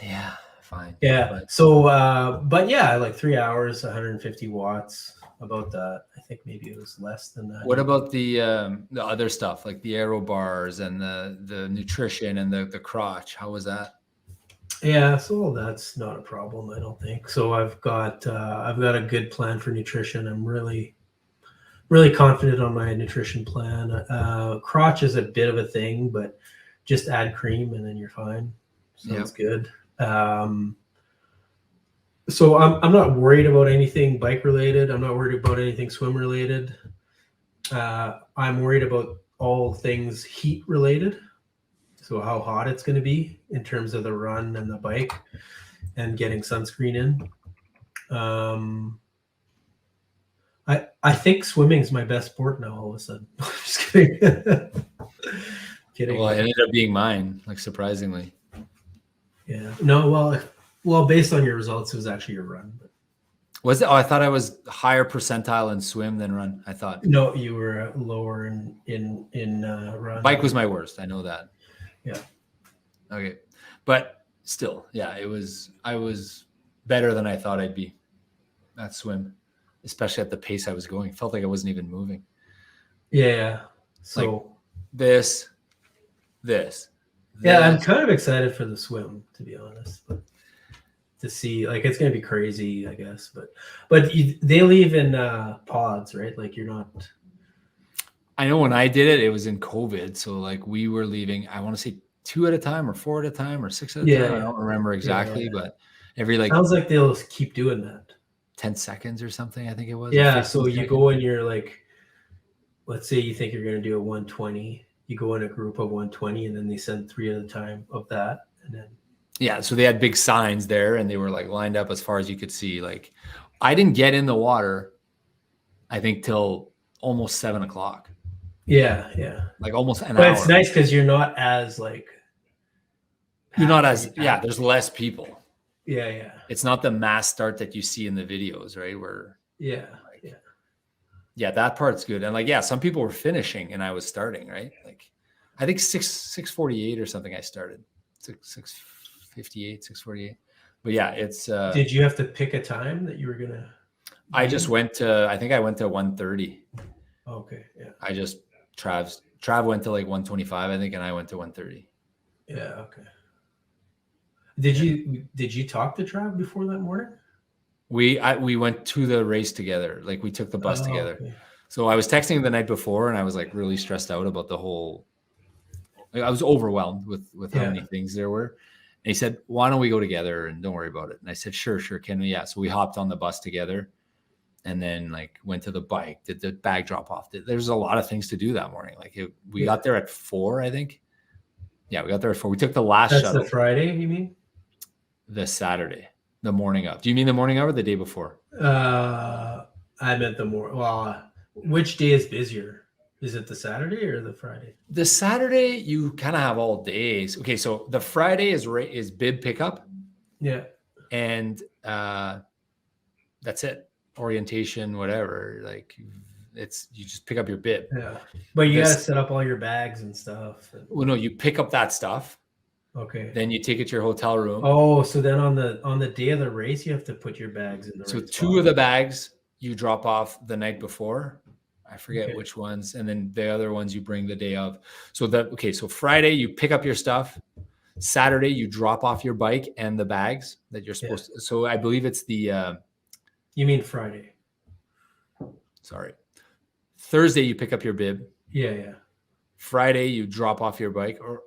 Yeah. Fine. Yeah. But, so, but yeah, like 3 hours, 150 watts. About that, I think maybe it was less than that. What about the other stuff, like the aero bars and the nutrition and the crotch? How was that? Yeah, so that's not a problem, I don't think. So I've got a good plan for nutrition. I'm really confident on my nutrition plan. Crotch is a bit of a thing, but just add cream and then you're fine. Sounds good. So I'm not worried about anything bike related. I'm not worried about anything swim related. I'm worried about all things heat related. So how hot it's going to be in terms of the run and the bike and getting sunscreen in. I think swimming is my best sport now all of a sudden. Just kidding. Kidding. Well, it ended up being mine, like surprisingly. Yeah. No, well, based on your results, it was actually your run. But. Was it? Oh, I thought I was higher percentile in swim than run. I thought. No, you were lower in run. Bike was my worst. I know that. Yeah. Okay, but still, yeah, I was better than I thought I'd be at swim, especially at the pace I was going. Felt like I wasn't even moving. Yeah. So like this. Yeah, I'm kind of excited for the swim, to be honest. But to see, like, it's gonna be crazy, I guess. But they leave in pods, right? Like you're not. I know when I did it was in COVID, so like we were leaving. I want to say 2 at a time, or 4 at a time, or 6 at a time. I don't remember exactly, but every sounds like they'll keep doing that. 10 seconds or something, I think it was. Yeah, so you go and you're like, let's say you think you're gonna do a 120. You go in a group of 120 and then they send 3 at a time of that. And then. Yeah. So they had big signs there and they were like lined up as far as you could see. Like I didn't get in the water, I think till almost 7 o'clock. Yeah. Like almost an hour. But it's nice because you're not as like. There's less people. Yeah. It's not the mass start that you see in the videos, right? Where. Yeah. Yeah, that part's good. And like, yeah, some people were finishing and I was starting, right? Like, I think 6:48 or something I started. 6:58, 6:48. But yeah, it's Did you have to pick a time that you were gonna? I just went to, I think I went to 1:30. Okay, yeah. I just Trav went to like 1:25, I think, and I went to 1:30. Yeah, okay. Did you talk to Trav before that morning? We went to the race together. Like we took the bus together. Okay. So I was texting the night before and I was like really stressed out about the whole, like, I was overwhelmed with how many things there were. And he said, why don't we go together and don't worry about it? And I said, sure. Can we? Yeah. So we hopped on the bus together and then like went to the bike, did the bag drop off. There's a lot of things to do that morning. Like we got there at 4, I think. Yeah, we got there at 4. We took the last shuttle. That's the Friday, you mean? The Saturday, the morning of. Do you mean the morning of or the day before? I meant the morning. Well, which day is busier? Is it the Saturday or the Friday? The Saturday, you kind of have all days. Okay, so the Friday is bib pickup. Yeah. And that's it. Orientation, whatever. Like you just pick up your bib. Yeah. But you got to set up all your bags and stuff. Well, no, you pick up that stuff. Okay. Then you take it to your hotel room. Oh, so then on the day of the race, you have to put your bags in the So right 2 spot. of the bags you drop off the night before. I forget which ones. And then the other ones you bring the day of. So so Friday you pick up your stuff. Saturday you drop off your bike and the bags that you're supposed to. So I believe it's the You mean Friday? Sorry. Thursday you pick up your bib. Yeah. Friday you drop off your bike. Or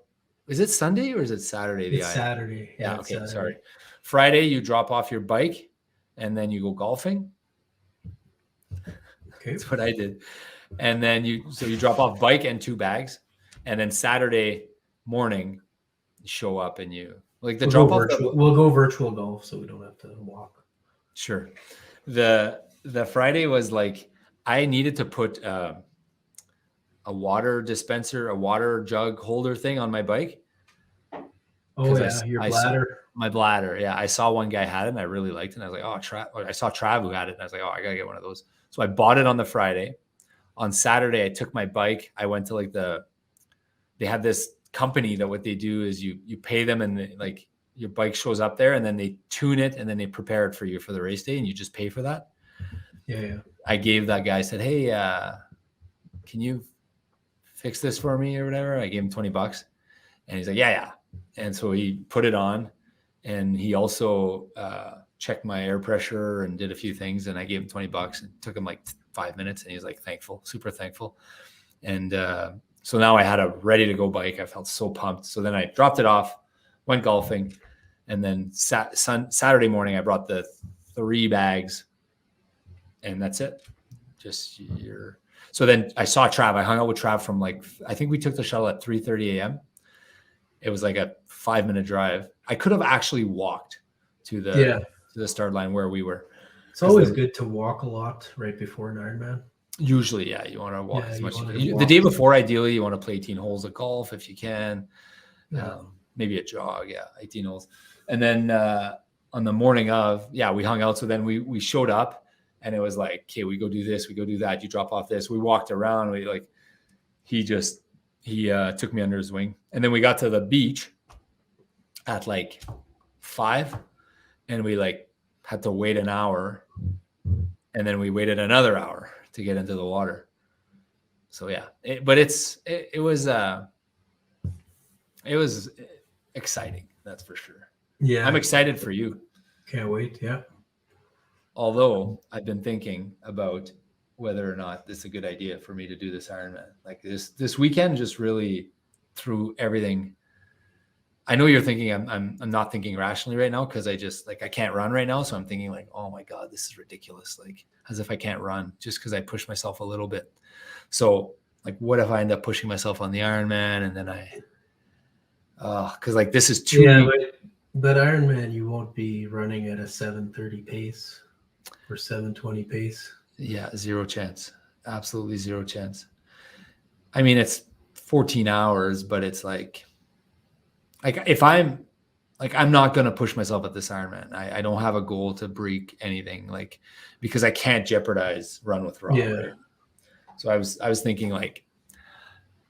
is it Sunday or is it Saturday? It's Saturday. Yeah, it's okay, Saturday. sorry. Friday you drop off your bike and then you go golfing. Okay. That's what I did. And then you drop off bike and 2 bags. And then Saturday morning you show up and you like the drop off. We'll go virtual golf so we don't have to walk. Sure. The Friday was like I needed to put a water dispenser, a water jug holder thing on my bike. Oh yeah, your bladder. My bladder. Yeah. I saw one guy had it and I really liked it. And I was like, I saw Trav who had it. And I was like, oh, I gotta get one of those. So I bought it on the Friday. On Saturday, I took my bike. I went to they had this company that what they do is you pay them and like your bike shows up there and then they tune it and then they prepare it for you for the race day and you just pay for that. Yeah. I gave that guy, I said, hey, can you fix this for me or whatever? I gave him $20 and he's like, yeah. And so he put it on and he also checked my air pressure and did a few things and I gave him $20 and it took him like 5 minutes and he was like thankful, super thankful. And so now I had a ready to go bike. I felt so pumped. So then I dropped it off, went golfing, and then Saturday morning I brought the 3 bags and that's it. So then I saw Trav. I hung out with Trav from I think we took the shuttle at 3:30 a.m. It was like a 5-minute drive. I could have actually walked to the start line where we were. It's always good to walk a lot right before an Ironman. Usually, yeah, you want to walk as much as you can. The day before, ideally, you want to play 18 holes of golf if you can. Maybe a jog, 18 holes. And then on the morning of, we hung out. So then we showed up and it was like, okay, we go do this, we go do that. You drop off this. We walked around. He took me under his wing. And then we got to the beach at 5 and we had to wait an hour. And then we waited another hour to get into the water. So it was exciting. That's for sure. Yeah. I'm excited for you. Can't wait. Yeah. Although I've been thinking about whether or not this is a good idea for me to do this Ironman. This weekend just really threw everything. I know you're thinking I'm not thinking rationally right now because I can't run right now. So I'm thinking oh my God, this is ridiculous. As if I can't run just because I push myself a little bit. So what if I end up pushing myself on the Ironman and then because this is too. Yeah, but Ironman, you won't be running at a 7:30 pace or 7:20 pace. Yeah, 0 chance. Absolutely 0 chance. I mean, it's 14 hours, but it's if I'm not going to push myself at this Ironman. I don't have a goal to break anything because I can't jeopardize Run with Rob. Yeah. Right? So I was thinking like,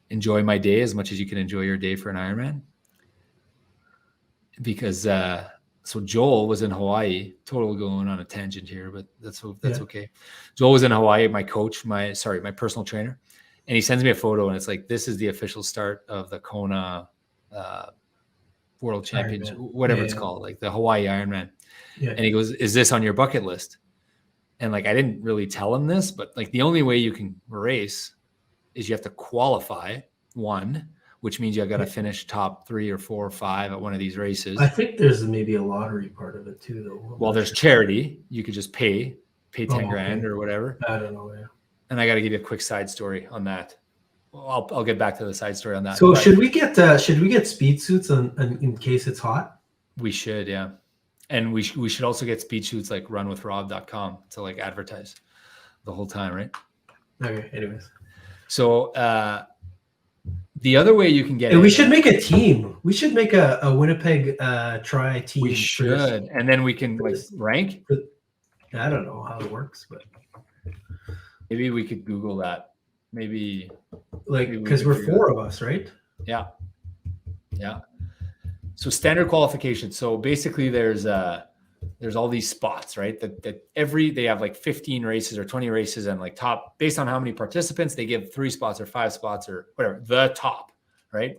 enjoy my day as much as you can enjoy your day for an Ironman. Because so Joel was in Hawaii, total going on a tangent here, but that's okay. Joel was in Hawaii, my coach, my personal trainer, and he sends me a photo and it's like, this is the official start of the Kona World Championship, whatever it's called, like the Hawaii Ironman. Yeah. And he goes, is this on your bucket list? And like, I didn't really tell him this, but like the only way you can race is you have to qualify one, which means you got to finish top 3 or 4 or 5 at one of these races. I think there's maybe a lottery part of it too, though. Well, there's charity. You could just pay 10 grand or whatever. I don't know. Yeah. And I got to give you a quick side story on that. Well, I'll get back to the side story on that. So should we get speed suits in case it's hot? We should, yeah. And we should also get speed suits like runwithrob.com to like advertise the whole time, right? Okay. Anyways. So the other way you can get we should make a team. We should make a Winnipeg tri team. We should, and then we can like rank. I don't know how it works, but maybe we could Google that. Maybe because we're 4 of us, right? Yeah. So standard qualification. So basically, there's all these spots, right? That they have like 15 races or 20 races, and like top based on how many participants, they give 3 spots or 5 spots or whatever, the top, right?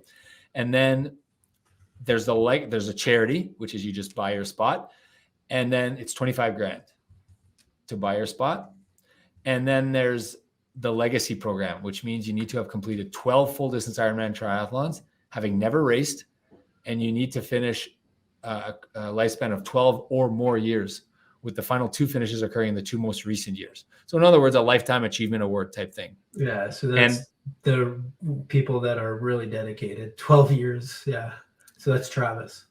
And then there's a charity, which is you just buy your spot, and then it's 25 grand to buy your spot. And then there's the legacy program, which means you need to have completed 12 full distance Ironman triathlons, having never raced, and you need to finish a lifespan of 12 or more years, with the final 2 finishes occurring in the 2 most recent years. So in other words, a lifetime achievement award type thing. Yeah. So that's the people that are really dedicated. 12 years. Yeah. So that's Travis.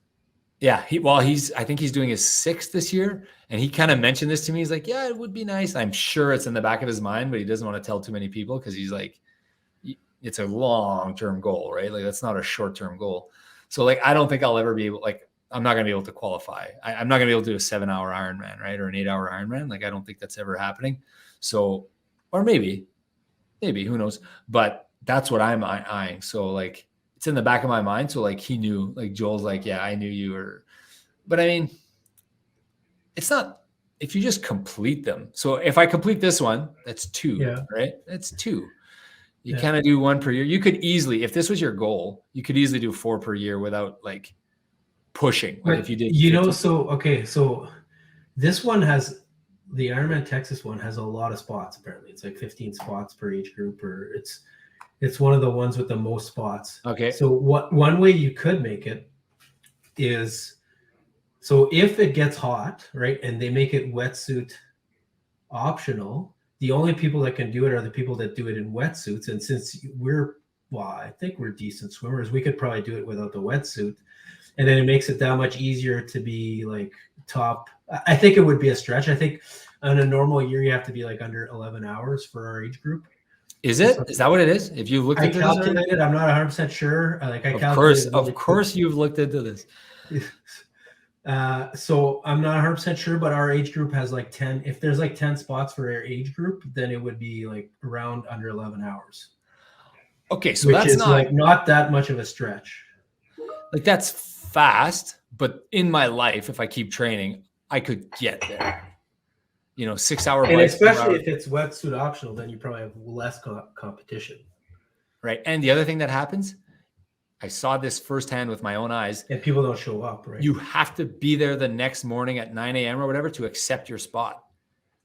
Yeah. I think he's doing his 6th this year. And he kind of mentioned this to me. He's like, yeah, it would be nice. I'm sure it's in the back of his mind, but he doesn't want to tell too many people because he's like, it's a long-term goal, right? Like that's not a short-term goal. So like, I don't think I'll ever be able, like, I'm not going to be able to qualify. I'm not going to be able to do a 7-hour Ironman, right? Or an 8-hour Ironman. Like, I don't think that's ever happening. So, or maybe, who knows? But that's what I'm eyeing. So like, it's in the back of my mind. So like, he knew, like Joel's like, yeah, I knew you were, but I mean, it's not, if you just complete them. So if I complete this one, that's 2, right? That's 2. You kind of do 1 per year. You could easily, if this was your goal, you could easily do 4 per year without like pushing. Like if you did, so this one has, the Ironman Texas one has a lot of spots. Apparently, it's like 15 spots per age group, or it's one of the ones with the most spots. Okay. So one way you could make it is, so if it gets hot, right, and they make it wetsuit optional, the only people that can do it are the people that do it in wetsuits. And since I think we're decent swimmers, we could probably do it without the wetsuit. And then it makes it that much easier to be like top. I think it would be a stretch. I think on a normal year, you have to be like under 11 hours for our age group. Is it? Is that what it is? If you looked into this, I'm not 100% sure. Of course you've looked into this. So I'm not 100% sure, but our age group has like 10. If there's like 10 spots for our age group, then it would be like around under 11 hours. Okay, so that's not that much of a stretch. Like that's fast, but in my life, if I keep training, I could get there. 6-hour and especially if it's wetsuit optional, then you probably have less competition. Right. And the other thing that happens, I saw this firsthand with my own eyes. And people don't show up, right? You have to be there the next morning at 9 a.m. or whatever to accept your spot.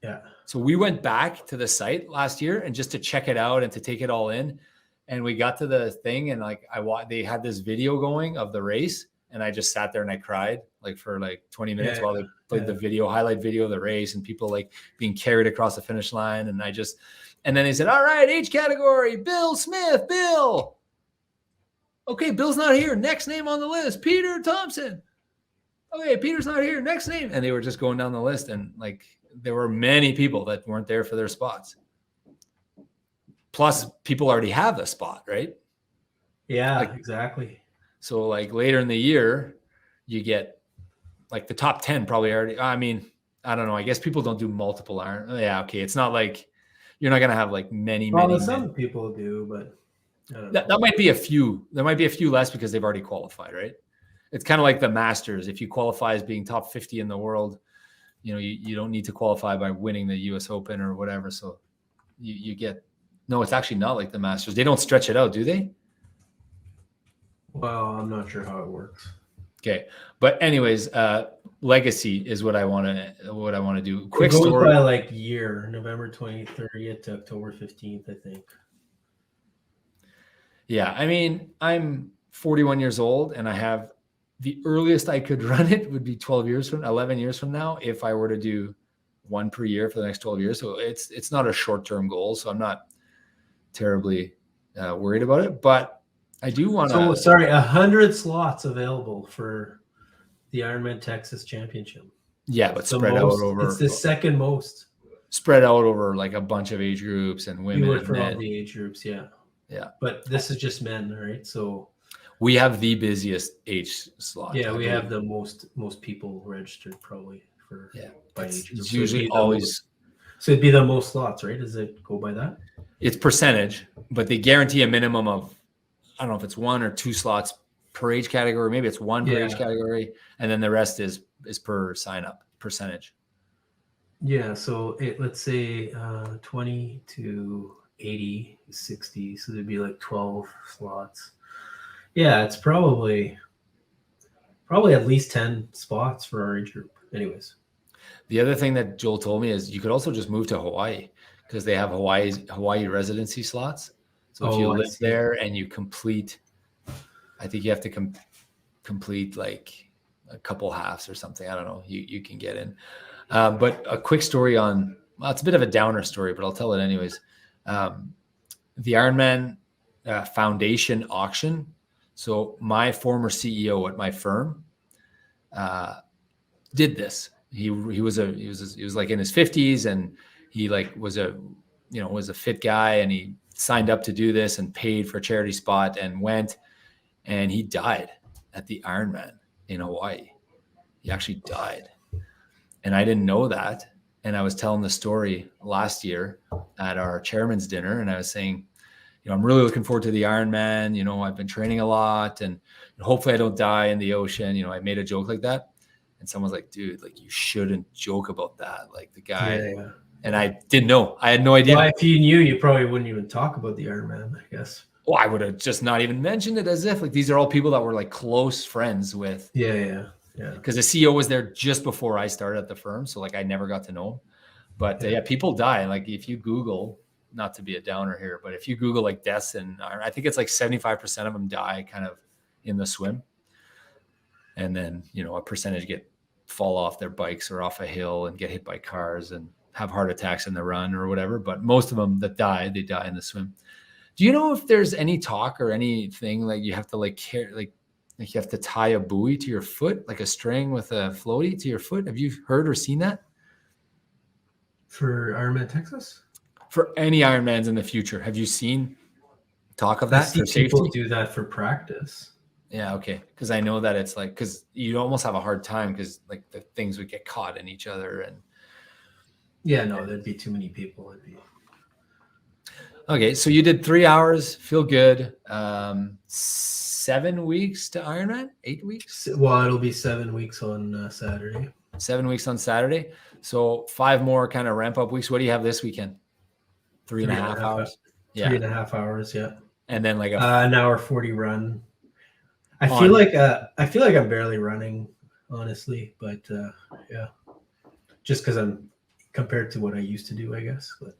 Yeah. So we went back to the site last year and just to check it out and to take it all in. And we got to the thing and like they had this video going of the race. And I just sat there and I cried like for like 20 minutes while they played the highlight video of the race and people like being carried across the finish line. And then they said, all right, age category, Bill Smith, Bill. Okay, Bill's not here. Next name on the list, Peter Thompson. Okay, Peter's not here. Next name. And they were just going down the list. And like, there were many people that weren't there for their spots. Plus people already have a spot, right? Yeah, exactly. So like later in the year, you get like the top 10 probably already. I mean, I don't know. I guess people don't do multiple iron. Yeah. Okay. It's not like you're not going to have like many, Well, many. some people do, but I don't know. That might be a few. There might be a few less because they've already qualified, right? It's kind of like the Masters. If you qualify as being top 50 in the world, you don't need to qualify by winning the US Open or whatever. So you get, no, it's actually not like the Masters. They don't stretch it out, do they? Well, I'm not sure how it works. Okay. But anyways, legacy is what I want to do. Quick it goes story. By like year, November 30th to October 15th, I think. Yeah. I mean, I'm 41 years old and I have the earliest I could run it would be 11 years from now, if I were to do one per year for the next 12 years. So it's not a short-term goal. So I'm not terribly worried about it, but I do want to. So sorry, 100 slots available for the Ironman Texas Championship. Yeah, but spread out over. It's the second most. Spread out over like a bunch of age groups and women. You would and for men. all the age groups, yeah. Yeah. But this is just men, right? So we have the busiest age slot. Yeah, we have the most people registered probably for by age group. It's usually always. So it'd be the most slots, right? Does it go by that? It's percentage, but they guarantee a minimum of, I don't know if it's 1 or 2 slots per age category. Maybe it's 1 per age category, and then the rest is per sign up percentage. Yeah. So let's say 20 to 80, 60. So there'd be like 12 slots. Yeah, it's probably at least 10 spots for our age group. Anyways. The other thing that Joel told me is you could also just move to Hawaii because they have Hawaii residency slots. So if you live there and you complete, I think you have to complete like a couple halves or something. I don't know. You can get in. But a quick story on, well, it's a bit of a downer story, but I'll tell it anyways. The Ironman Foundation auction. So my former CEO at my firm did this. He was like in his 50s and he like was a fit guy and he signed up to do this and paid for a charity spot and went, and he died at the Ironman in Hawaii. He actually died. And I didn't know that. And I was telling the story last year at our chairman's dinner. And I was saying, I'm really looking forward to the Ironman. I've been training a lot and hopefully I don't die in the ocean. I made a joke like that. And someone's like, dude, like you shouldn't joke about that. Like the guy. Yeah. And I didn't know. I had no idea. Well, if you knew, you probably wouldn't even talk about the Ironman, I guess. Well, I would have just not even mentioned it, as if like these are all people that were like close friends with. Yeah. Because the CEO was there just before I started at the firm, so like I never got to know him. But people die. Like if you Google, not to be a downer here, but if you Google like deaths in Ironman, I think it's like 75% of them die kind of in the swim, and then a percentage fall off their bikes or off a hill and get hit by cars and have heart attacks in the run or whatever. But most of them that die, they die in the swim. Do you know if there's any talk or anything like you have to like care, like you have to tie a buoy to your foot, like a string with a floaty to your foot? Have you heard or seen that? For Ironman Texas? For any Ironmans in the future, have you seen talk of that? I see for safety? People do that for practice. Yeah, okay. Because I know that it's like, because you almost have a hard time because like the things would get caught in each other. And yeah, no, there'd be too many people. Okay, so you did 3 hours, feel good. 7 weeks to Ironman? 8 weeks? Well, it'll be 7 weeks on Saturday. 7 weeks on Saturday. So 5 more kind of ramp up weeks. What do you have this weekend? 3.5 hours? Yeah. 3.5 hours, yeah. And then like an hour 40 run. I feel like I'm barely running, honestly, but yeah, just because I'm compared to what I used to do, I guess. But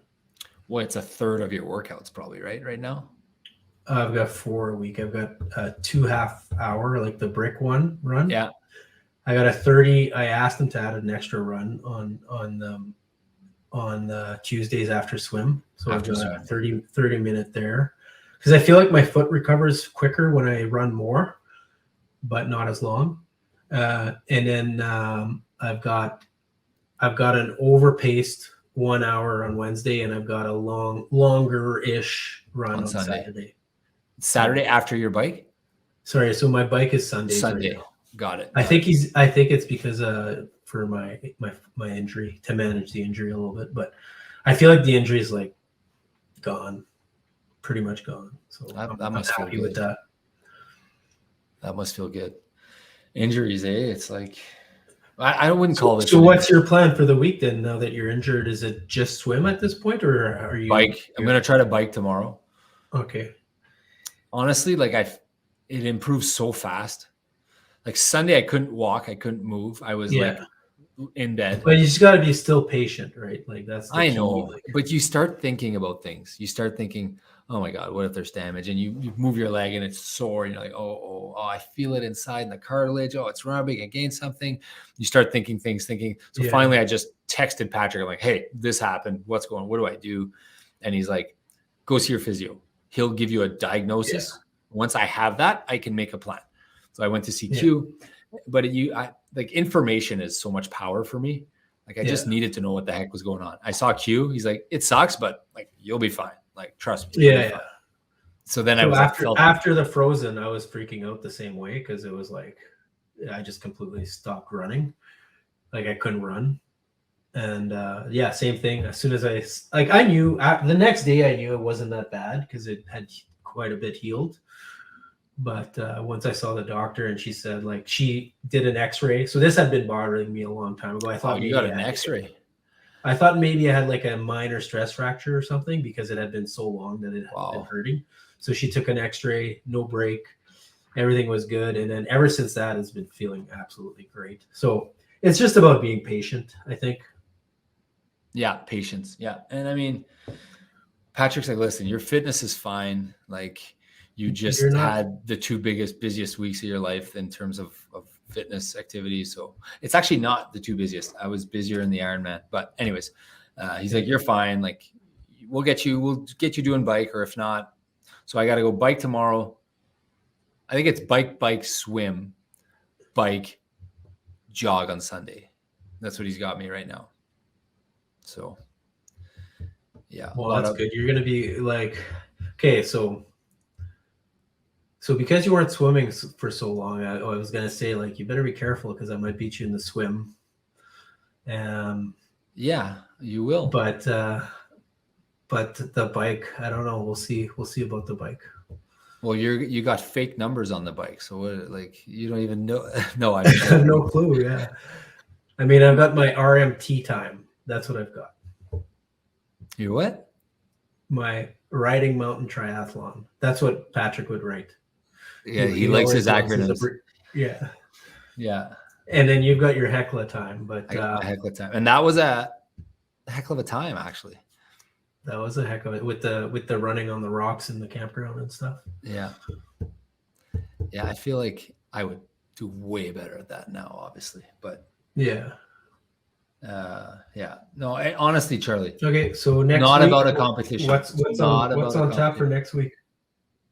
well, it's a third of your workouts, probably, right now. I've got 4 a week. I've got a 2.5 hour, like the brick one run. Yeah. I got a 30. I asked them to add an extra run on Tuesdays after swim, so I've got a 30 minute there because I feel like my foot recovers quicker when I run more, but not as long. And then I've got an overpaced 1 hour on Wednesday, and I've got a longer-ish run on Saturday. Saturday after your bike? Sorry, so my bike is Sunday. Sunday, got it. I think it's because for my injury, to manage the injury a little bit, but I feel like the injury is like gone, pretty much gone. So that must feel happy good. with that. That must feel good. Injuries, It's like I wouldn't call this. So what's your plan for the week then? Now that you're injured, is it just swim at this point, or are you bike? I'm gonna try to bike tomorrow. Okay. Honestly, like it improves so fast. Like Sunday, I couldn't walk, I couldn't move. I was like in bed. But you just got to be still patient, right? Like that's the I key. know, Like, but you start thinking about things. You start thinking, oh my God, what if there's damage? And you move your leg and it's sore. And you're like, oh, I feel it inside in the cartilage. Oh, it's rubbing against something. You start thinking things. So finally, I just texted Patrick. I'm like, hey, this happened. What's going on? What do I do? And he's like, go see your physio. He'll give you a diagnosis. Once I have that, I can make a plan. So I went to see Q, but like information is so much power for me. Like I just needed to know what the heck was going on. I saw Q. He's like, it sucks, but like you'll be fine. Like trust me. Yeah. So then after the Frozen, I was freaking out the same way because it was like I just completely stopped running. Like I couldn't run. And same thing. As soon as I knew the next day, I knew it wasn't that bad because it had quite a bit healed. But once I saw the doctor and she said like she did an X-ray. So this had been bothering me a long time ago. I thought you got an X-ray. I thought maybe I had like a minor stress fracture or something because it had been so long that it had been hurting. So she took an X-ray, no break, everything was good. And then ever since that, it's been feeling absolutely great. So it's just about being patient, I think. Yeah, patience. Yeah. And I mean, Patrick's like, listen, your fitness is fine. Like you just had the two busiest weeks of your life in terms of fitness activities. So it's actually not the two busiest. I was busier in the Ironman, but anyways, he's like, you're fine. Like we'll get you doing bike, or if not, so I got to go bike tomorrow. I think it's bike, swim, bike, jog on Sunday. That's what he's got me right now. So yeah. Well, that's good. You're going to be like, okay, so because you weren't swimming for so long, I was going to say like, you better be careful because I might beat you in the swim. Yeah, you will. But the bike, I don't know. We'll see about the bike. Well, you got fake numbers on the bike. So what, like, you don't even know. No, I have no clue. Yeah. I mean, I've got my RMT time. That's what I've got. You what? My riding mountain triathlon. That's what Patrick would write. Yeah, he likes his acronyms. Yeah. Yeah. And then you've got your Hecla time, but Hecla time. And that was a heck of a time, actually. That was a heck of it with the running on the rocks in the campground and stuff. Yeah. Yeah, I feel like I would do way better at that now, obviously. But yeah. No, honestly, Charlie. Okay, so next not week, about a competition. What's on tap for next week?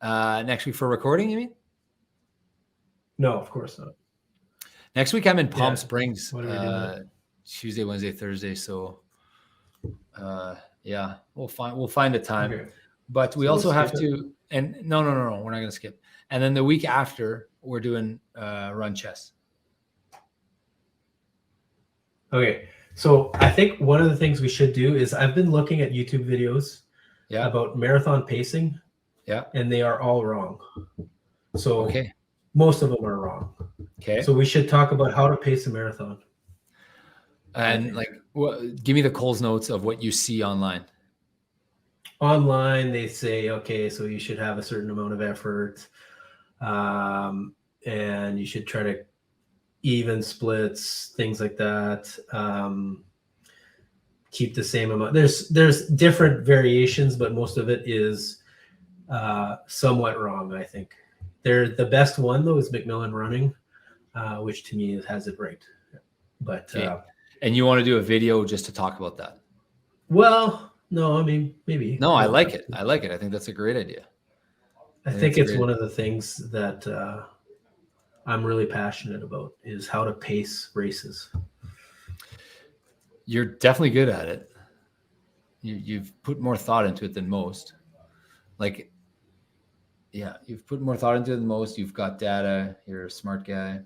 Next week for recording, you mean? No, of course not. Next week I'm in Palm Springs. What are we doing? Tuesday, Wednesday, Thursday. So we'll find a time. Okay. But we also have to, and no, we're not gonna skip. And then the week after we're doing run chess. Okay. So I think one of the things we should do is I've been looking at YouTube videos about marathon pacing. Yeah. And they are all wrong. So most of them are wrong. Okay. So we should talk about how to pace a marathon. And give me the Coles notes of what you see online. Online, they say, okay, so you should have a certain amount of effort. And you should try to even splits, things like that. Keep the same amount. There's different variations, but most of it is somewhat wrong, I think. The best one though is McMillan Running, which to me has it right. But and you want to do a video just to talk about that? Well, no, I mean maybe. No, I like it. I think that's a great idea. I think it's one of the things that I'm really passionate about is how to pace races. You're definitely good at it. You've put more thought into it than most. You've put more thought into it than most. You've got data. You're a smart guy.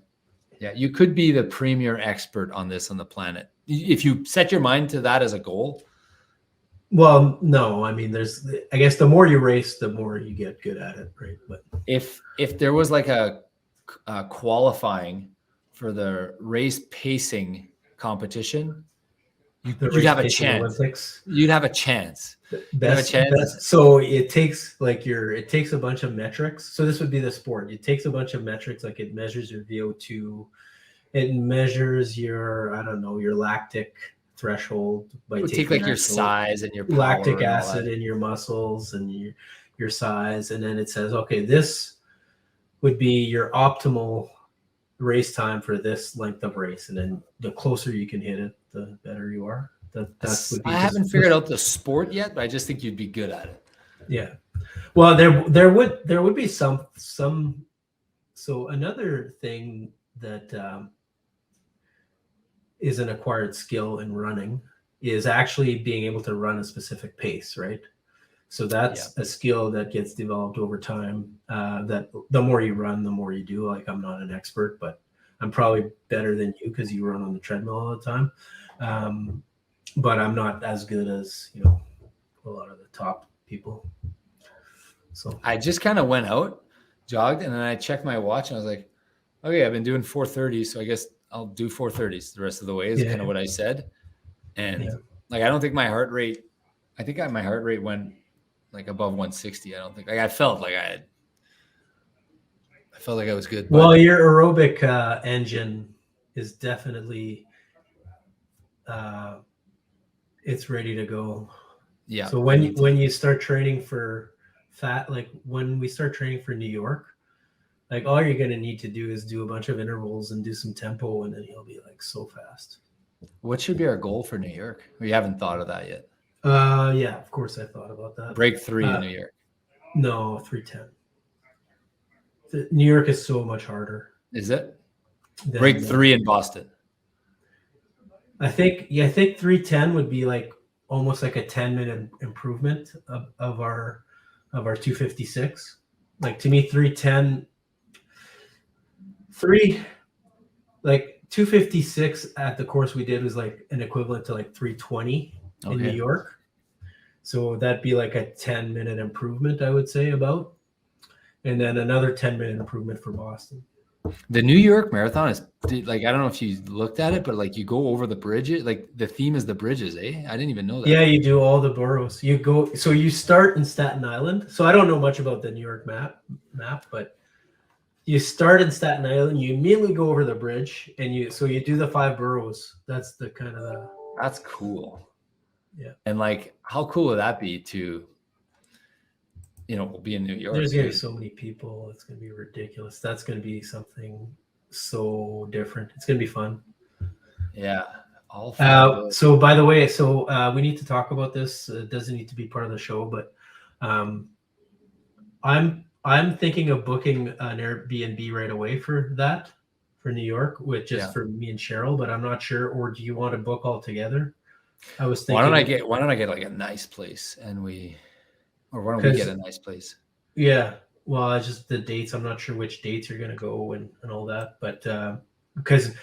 Yeah, you could be the premier expert on this on the planet. If you set your mind to that as a goal. Well, no, I mean, I guess the more you race, the more you get good at it, right? But If there was like a qualifying for the race pacing competition, the you'd race have a pacing chance. Olympics, You'd have a chance. best. So it takes a bunch of metrics. So this would be the sport. It takes a bunch of metrics, like it measures your VO2, it measures your, I don't know, your lactic threshold by It would take taking like your actual size and your power lactic and all acid that. in your muscles and your size, and then it says, okay, this would be your optimal race time for this length of race, and then the closer you can hit it, the better you are. That would be. I haven't figured out the sport yet, but I just think you'd be good at it. Yeah. Well, there would be some. So another thing that is an acquired skill in running is actually being able to run a specific pace, right? So that's a skill that gets developed over time. That the more you run, the more you do. Like, I'm not an expert, but I'm probably better than you because you run on the treadmill all the time. But I'm not as good as, a lot of the top people. So I just kind of went out, jogged, and then I checked my watch and I was like, okay, I've been doing 4:30, so I guess I'll do 4:30s the rest of the way is kind of what I said. And like, I don't think my heart rate, my heart rate went like above 160. I don't think, like, I felt like I felt like I was good. Well, your aerobic engine is definitely, it's ready to go. Yeah. So when you start training for like when we start training for New York, like, all you're going to need to do is do a bunch of intervals and do some tempo, and then you'll be like so fast. What should be our goal for New York? We haven't thought of that yet. Yeah, of course I thought about that. Break 3 in New York. No, 3:10. New York is so much harder. Is it? Break 3 in Boston. I think 3:10 would be like almost like a 10-minute improvement of our 256. Like, to me, 3:10, like 256 at the course we did was like an equivalent to like 3:20 in New York. So that'd be like a 10-minute improvement, I would say, about. And then another 10-minute improvement for Boston. The New York Marathon is like, I don't know if you looked at it, but like, you go over the bridges. Like, the theme is the bridges, eh? I didn't even know that. Yeah, you do all the boroughs. So you start in Staten Island. So I don't know much about the New York map, but you start in Staten Island, you immediately go over the bridge, and you do the 5 boroughs. That's the kind of the. That's cool. Yeah. And like, how cool would that be to, be in New York? There's going to be so many people. It's going to be ridiculous. That's going to be something so different. It's going to be fun. Yeah. So by the way, we need to talk about this. It doesn't need to be part of the show, but I'm thinking of booking an Airbnb right away for New York, for me and Cheryl, but I'm not sure. Or do you want to book all together? I was thinking. Why don't I get like a nice place why don't we get a nice place? Yeah. Well, it's just the dates. I'm not sure which dates you're going to go and all that, but because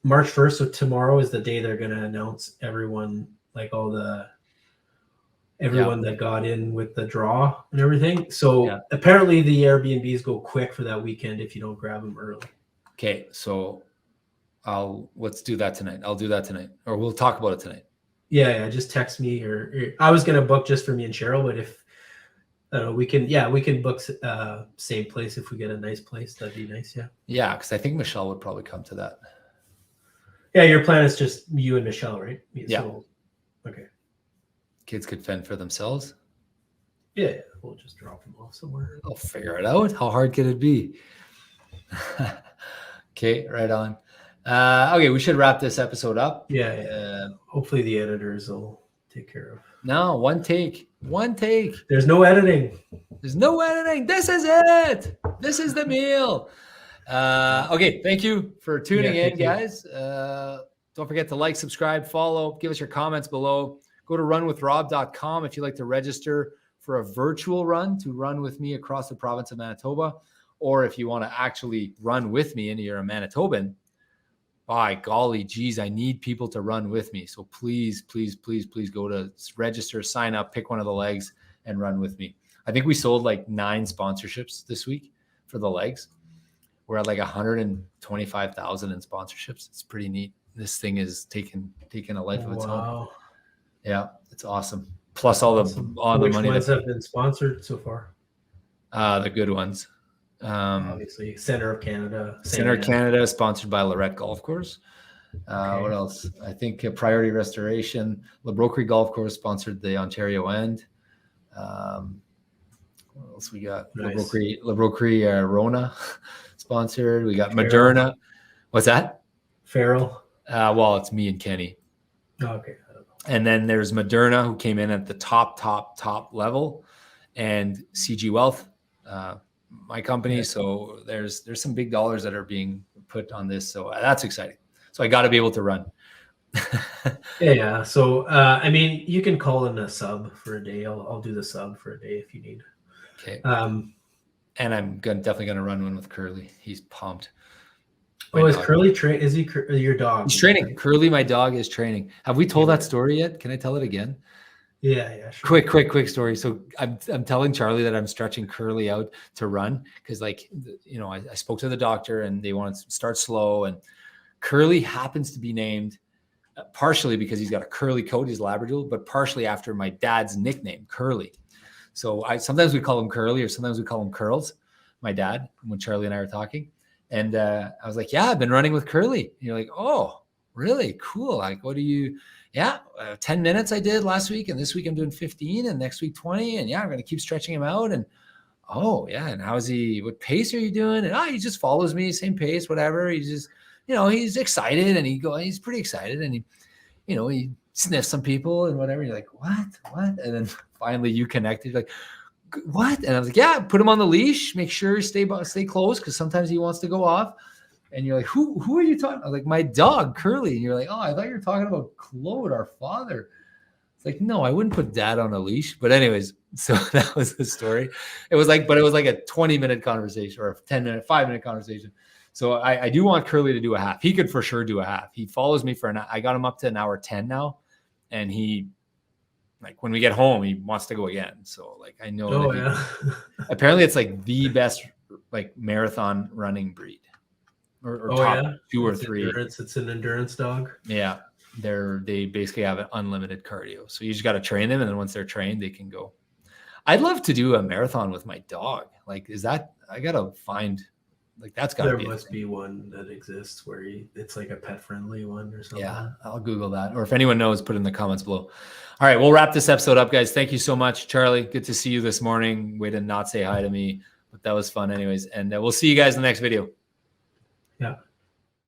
March 1st, so tomorrow is the day they're going to announce everyone, like everyone that got in with the draw and everything. So apparently the Airbnbs go quick for that weekend if you don't grab them early. Okay. So let's do that tonight. I'll do that tonight, or we'll talk about it tonight. Yeah. Just text me, or I was going to book just for me and Cheryl, but if we can book same place if we get a nice place. That'd be nice. Yeah. Yeah. Cause I think Michelle would probably come to that. Yeah. Your plan is just you and Michelle, right? Yeah. So, okay. Kids could fend for themselves. Yeah. We'll just drop them off somewhere. I'll figure it out. How hard could it be? Okay. Right on. Okay. We should wrap this episode up. Yeah. Hopefully the editors will take care of. No, one take. There's no editing. This is it. This is the meal. Okay. Thank you for tuning in, guys. Don't forget to like, subscribe, follow, give us your comments below. Go to runwithrob.com if you'd like to register for a virtual run to run with me across the province of Manitoba. Or if you want to actually run with me and you're a Manitoban, by golly, geez, I need people to run with me. So please, please, please, please go to register, sign up, pick one of the legs and run with me. I think we sold like 9 sponsorships this week for the legs. We're at like 125,000 in sponsorships. It's pretty neat. This thing is taking a life of its own. Yeah, it's awesome. Plus all the money. Which ones have been sponsored so far? The good ones. Obviously, Center of Canada. Center of Canada, sponsored by Lorette Golf Course. What else? I think Priority Restoration. LeBrokery Golf Course sponsored the Ontario End. What else we got? Nice. LeBrokery Rona sponsored. We got Moderna. What's that? Farrell. Well, it's me and Kenny. Okay. And then there's Moderna, who came in at the top level, and CG Wealth, my company. So there's some big dollars that are being put on this. So that's exciting. So I got to be able to run. Yeah. So, I mean, you can call in a sub for a day. I'll do the sub for a day if you need. Okay. And I'm definitely going to run one with Curly. He's pumped. Is Curly is he your dog? He's training. Curly, my dog, is training. Have we told that story yet? Can I tell it again? Yeah, sure. Quick story. So I'm telling Charlie that I'm stretching Curly out to run because, like, you know, I spoke to the doctor and they want to start slow, and Curly happens to be named partially because he's got a curly coat, he's Labradoodle, but partially after my dad's nickname, Curly. So sometimes we call him Curly, or sometimes we call him Curls, my dad, when Charlie and I are talking. And I was like, yeah, I've been running with Curly. And you're like, oh, really? Cool. Like, what do you, 10 minutes I did last week. And this week I'm doing 15 and next week 20. And I'm going to keep stretching him out. And and how's he, what pace are you doing? And he just follows me, same pace, whatever. He just, he's excited and he's pretty excited. And he sniffs some people and whatever. You're like, what? And then finally you connected. You're like, what? And I was like, yeah, put him on the leash, make sure stay close, because sometimes he wants to go off. And you're like, who are you talking? I was like, my dog Curly. And you're like, oh, I thought you were talking about Claude, our father. It's like, no, I wouldn't put dad on a leash. But anyways, so that was the story. It was like a 20-minute conversation, or a 5-minute conversation. So I do want Curly to do a half. He could for sure do a half. He follows me I got him up to an hour 10 now, and he, like, when we get home, he wants to go again. So, like, I know apparently it's like the best, like, marathon running breed, or top 2 or 3. It's an endurance dog. Yeah, they basically have an unlimited cardio. So you just got to train them, and then once they're trained, they can go. I'd love to do a marathon with my dog. Like, I gotta find. Like, that's got to be. There must be one that exists where it's like a pet friendly one or something. Yeah, I'll Google that. Or if anyone knows, put it in the comments below. All right, we'll wrap this episode up, guys. Thank you so much, Charlie. Good to see you this morning. Way to not say hi to me, but that was fun anyways. And we'll see you guys in the next video. Yeah.